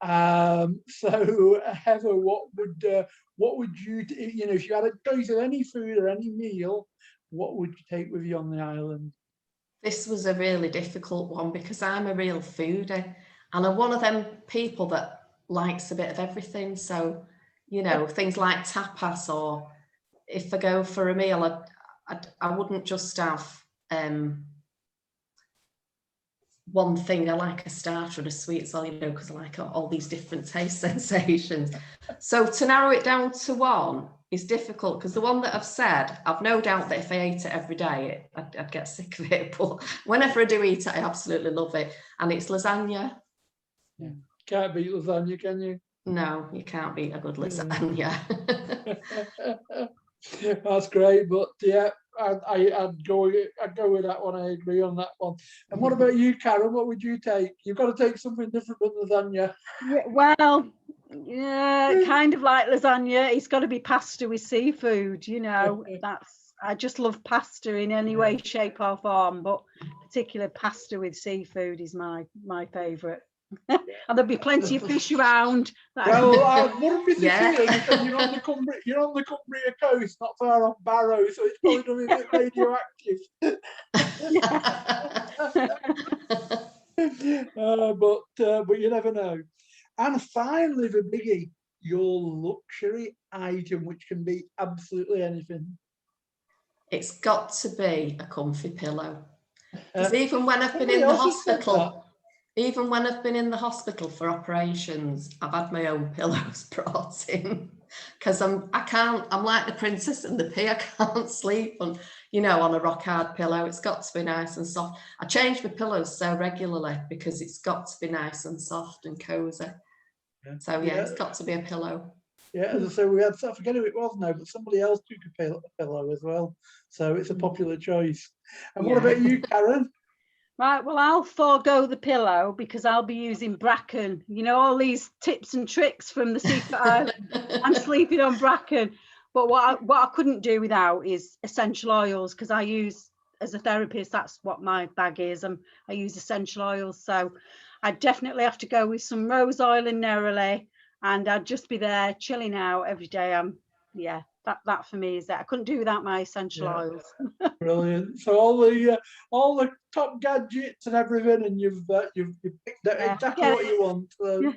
S1: So Heather, what would you, if you had a choice of any food or any meal, what would you take with you on the island?
S2: This was a really difficult one because I'm a real foodie, and I'm one of them people that likes a bit of everything. So, things like tapas, or if I go for a meal, I wouldn't just have one thing. I like a starter and a sweet as well, because I like all these different taste sensations. So to narrow it down to one is difficult, because the one that I've said, I've no doubt that if I ate it every day, I'd get sick of it. But whenever I do eat it, I absolutely love it. And it's lasagna.
S1: Yeah. Can't beat lasagna, can you?
S2: No, you can't beat a good lasagna.
S1: That's great, but yeah, I'd go with that one. I agree on that one. And what about you, Karen? What would you take? You've got to take something different than lasagna.
S3: Well, yeah, kind of like lasagna. It's got to be pasta with seafood. I just love pasta in any way, shape, or form. But particular pasta with seafood is my favourite. And there'll be plenty of fish around.
S1: Well, I wouldn't be surprised because you're on the Cumbria coast, not far off Barrow, so it's probably going to be a bit radioactive. But you never know. And finally, the biggie, your luxury item, which can be absolutely anything.
S2: It's got to be a comfy pillow. Because even when I've been in the hospital. Even when I've been in the hospital for operations, I've had my own pillows brought in, because I'm like the Princess and the Pea. I can't sleep on a rock hard pillow. It's got to be nice and soft. I change my pillows so regularly because it's got to be nice and soft and cozy. Yeah. So it's got to be a pillow.
S1: Yeah, as I say, I forget who it was now, but somebody else took a pillow as well. So it's a popular choice. And what about you, Karen?
S3: Right, well, I'll forego the pillow because I'll be using bracken. All these tips and tricks from the secret island. I'm sleeping on bracken. But what I couldn't do without is essential oils, because I use, as a therapist, that's what my bag is. I use essential oils. So I definitely have to go with some rose oil and neroli, and I'd just be there chilling out every day. That for me is that. I couldn't do without my essential oils. Brilliant.
S1: So all the top gadgets and everything, and you've picked out exactly what you want. So,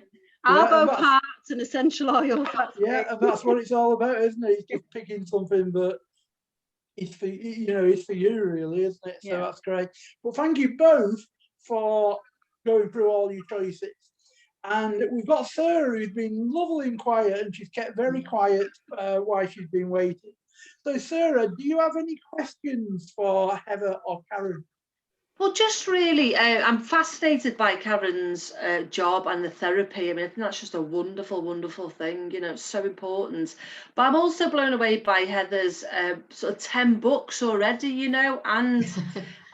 S3: elbow parts and essential oils.
S1: And that's what it's all about, isn't it? It's just picking something, but it's for you, really, isn't it? So that's great. Well, thank you both for going through all your choices. And we've got Sarah, who's been lovely and quiet, and she's kept very quiet while she's been waiting. So, Sarah, do you have any questions for Heather or Karen?
S4: Well, just really, I'm fascinated by Karen's job and the therapy. I mean, I think that's just a wonderful, wonderful thing. It's so important. But I'm also blown away by Heather's sort of 10 books already, and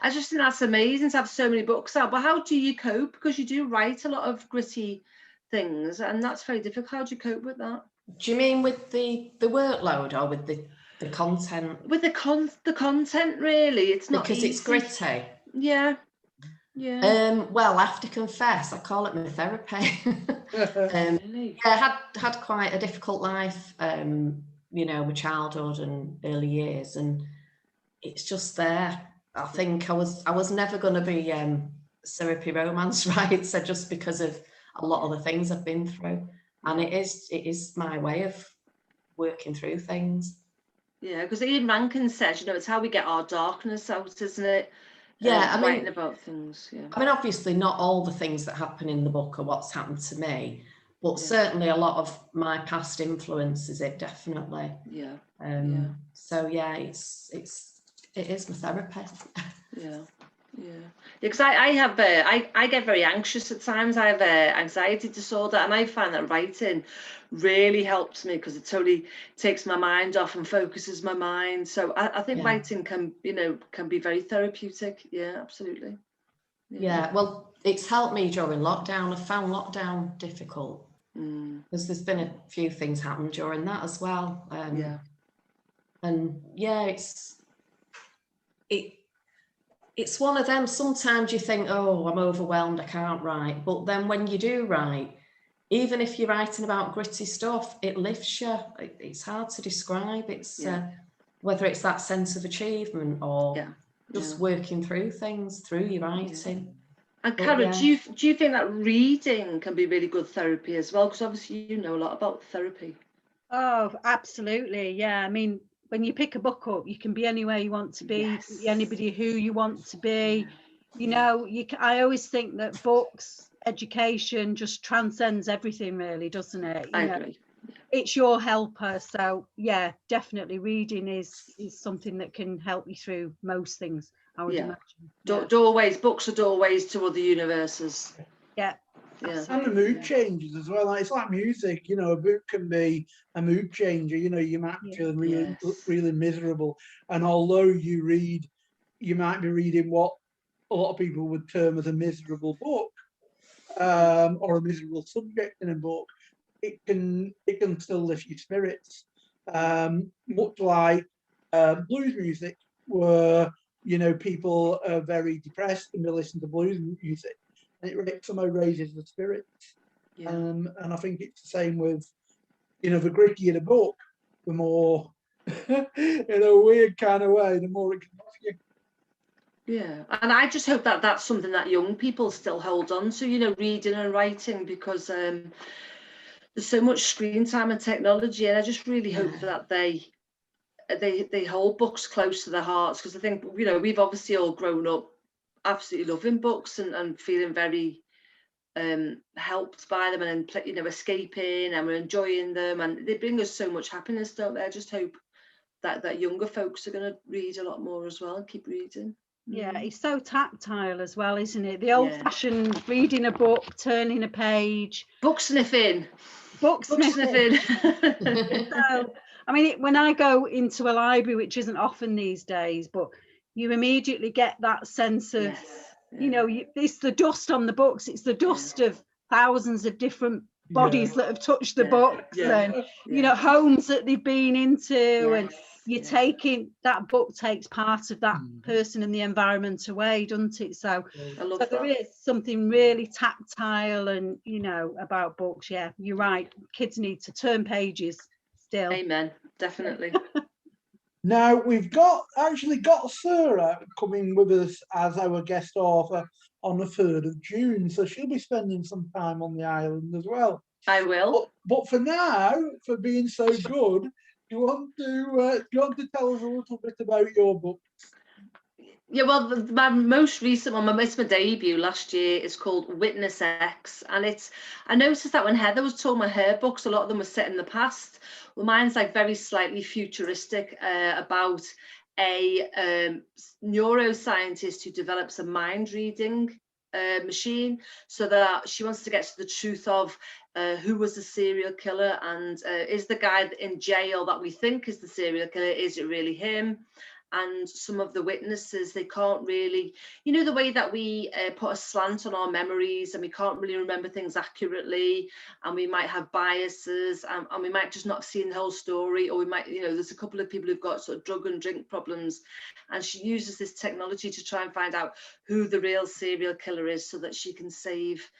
S4: I just think that's amazing to have so many books out. But how do you cope? Because you do write a lot of gritty things, and that's very difficult. How do you cope with that?
S2: Do you mean with the workload or with the content?
S4: With the content, really. It's not
S2: because
S4: easy.
S2: It's gritty.
S4: Yeah. Yeah.
S2: Well, I have to confess, I call it my therapy.
S4: Really?
S2: Yeah, I had quite a difficult life, you know, my childhood and early years, and it's just there. I think I was never going to be syrupy romance writer just because of a lot of the things I've been through, and it is my way of working through things.
S4: Yeah, because Ian Rankin says, you know, it's how we get our darkness out, isn't it?
S2: Yeah, I mean,
S4: writing about things. Yeah.
S2: I mean, obviously, not all the things that happen in the book are what's happened to me, but certainly a lot of my past influences it definitely.
S4: Yeah.
S2: So yeah, it is my therapy.
S4: Yeah. Because I have I get very anxious at times. I have anxiety disorder, and I find that writing really helps me because it totally takes my mind off and focuses my mind. So I think writing can be very therapeutic. Yeah, absolutely.
S2: Yeah, well, it's helped me during lockdown. I found lockdown difficult because there's been a few things happen during that as well. And yeah, it's one of them. Sometimes you think, oh, I'm overwhelmed, I can't write. But then when you do write, even if you're writing about gritty stuff, it lifts you. It's hard to describe. It's whether it's that sense of achievement or just working through things through your writing.
S4: And Cara, do you think that reading can be really good therapy as well? Because obviously you know a lot about therapy.
S3: Oh, absolutely. Yeah. I mean, when you pick a book up, you can be anywhere you want to be, be anybody who you want to be. You know, I always think that books, education just transcends everything, really, doesn't it?
S4: I agree.
S3: It's your helper. So yeah, definitely reading is something that can help you through most things, I would imagine.
S4: Doorways, books are doorways to other universes.
S3: Yeah.
S1: And the mood changes as well. It's like music, you know, a book can be a mood changer. You know, you might be feeling really miserable. And although you might be reading what a lot of people would term as a miserable book, or a miserable subject in a book, it can still lift your spirits. Much like blues music, where, you know, people are very depressed and they listen to blues music. It somehow raises the spirits, and I think it's the same with, you know, the grittier the book, the more, in a weird kind of way, the more it can off you.
S4: Yeah, and I just hope that that's something that young people still hold on to, you know, reading and writing, because there's so much screen time and technology, and I just really hope that they hold books close to their hearts, because I think, you know, we've obviously all grown up absolutely loving books and feeling very helped by them, and, you know, escaping, and we're enjoying them, and they bring us so much happiness, don't they? I just hope that younger folks are going to read a lot more as well and keep reading.
S3: Yeah, it's so tactile as well, isn't it? The old-fashioned reading a book, turning a page,
S4: book sniffing.
S3: So, I mean, when I go into a library, which isn't often these days, but you immediately get that sense of, you know, it's the dust on the books. It's the dust of thousands of different bodies that have touched the books, and you know, homes that they've been into, and you're taking that book takes part of that person and the environment away, doesn't it? So there is something really tactile and, you know, about books. Yeah, you're right. Kids need to turn pages still.
S4: Amen. Definitely.
S1: Now we've actually got Sarah coming with us as our guest author on the 3rd of June, so she'll be spending some time on the island as well.
S4: I will.
S1: But for now, for being so good, do you want to tell us a little bit about your book?
S4: Yeah, well, my most recent one, my debut last year, is called Witness X, and I noticed that when Heather was talking about her books, a lot of them were set in the past. Well, mine's like very slightly futuristic, about a neuroscientist who develops a mind reading machine, so that she wants to get to the truth of who was the serial killer, and is the guy in jail that we think is the serial killer, is it really him? and some of the witnesses, they can't really, you know, the way that we put a slant on our memories and we can't really remember things accurately, and we might have biases, and we might just not have seen the whole story, or we might, you know, there's a couple of people who've got sort of drug and drink problems, and she uses this technology to try and find out who the real serial killer is so that she can save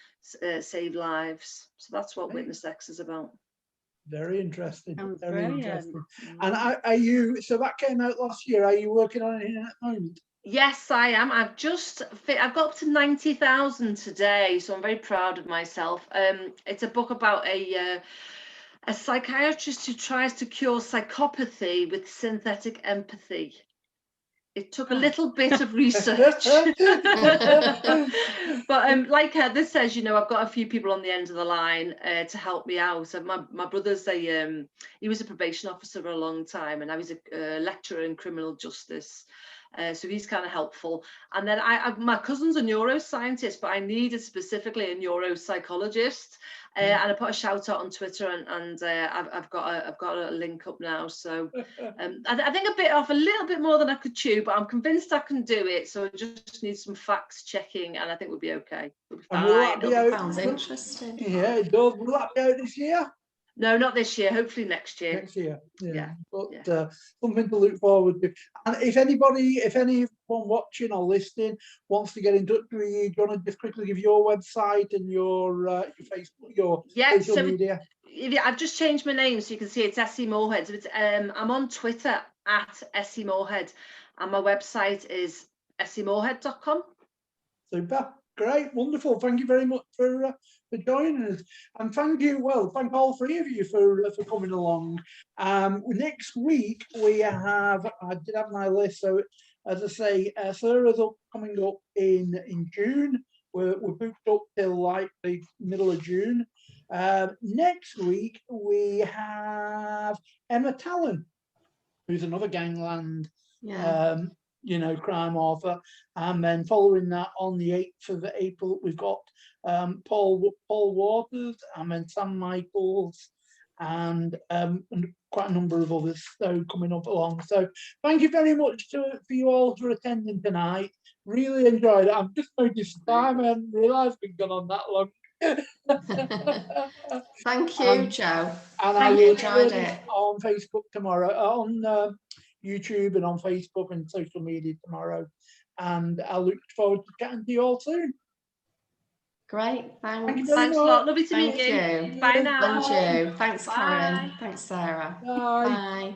S4: lives. So that's what Witness X is about.
S1: Very interesting.
S3: Sounds
S1: Very
S3: brilliant.
S1: interesting. And are you, so that came out last year, are you working on it at the moment?
S4: Yes, I am. I've got up to 90,000 today, so I'm very proud of myself. It's a book about a psychiatrist who tries to cure psychopathy with synthetic empathy. It took a little bit of research. But like Heather says, you know, I've got a few people on the end of the line to help me out. So my brother's he was a probation officer for a long time, and I was a lecturer in criminal justice. So he's kind of helpful. And then my cousin's a neuroscientist, but I needed specifically a neuropsychologist. And I put a shout out on Twitter, and I've got a link up now. So I think a little bit more than I could chew, but I'm convinced I can do it. So I just need some facts checking, and I think we'll be okay. We'll be fine.
S2: Sounds interesting.
S1: Yeah, it does. Will that be out this year?
S4: No, not this year. Hopefully next year.
S1: Next year.
S4: Yeah.
S1: But something to look forward to. And if anyone watching or listening wants to get in touch with you, do you want to just quickly give your website and your Facebook, your social media?
S4: Yeah, I've just changed my name, so you can see it's S E Moorhead. So I'm on Twitter at S E Moorhead, and my website is semoorhead.com.
S1: Super. Great, wonderful. Thank you very much for joining us, and thank all three of you for coming along. Next week I did have my list, so as I say, Sarah's coming up in June. We're booked up till like the middle of June. Next week we have Emma Talon, who's another gangland. Crime author, and then following that on the 8th of April we've got Paul Waters, and then Sam Michaels, and quite a number of others coming up along. So thank you very much for you all for attending tonight. Really enjoyed it. I've just noticed the time and realised we've gone on that long.
S2: Thank you, Joe.
S1: And I will enjoyed it on Facebook tomorrow, on YouTube and on Facebook and social media tomorrow, and I look forward to chatting to you all soon.
S2: Great, thanks.
S4: Thanks a lot. Lovely to meet you.
S2: You.
S4: Bye now.
S2: Thank you. Thanks,
S4: Bye.
S2: Karen. Thanks, Sarah.
S1: Bye.
S2: Bye.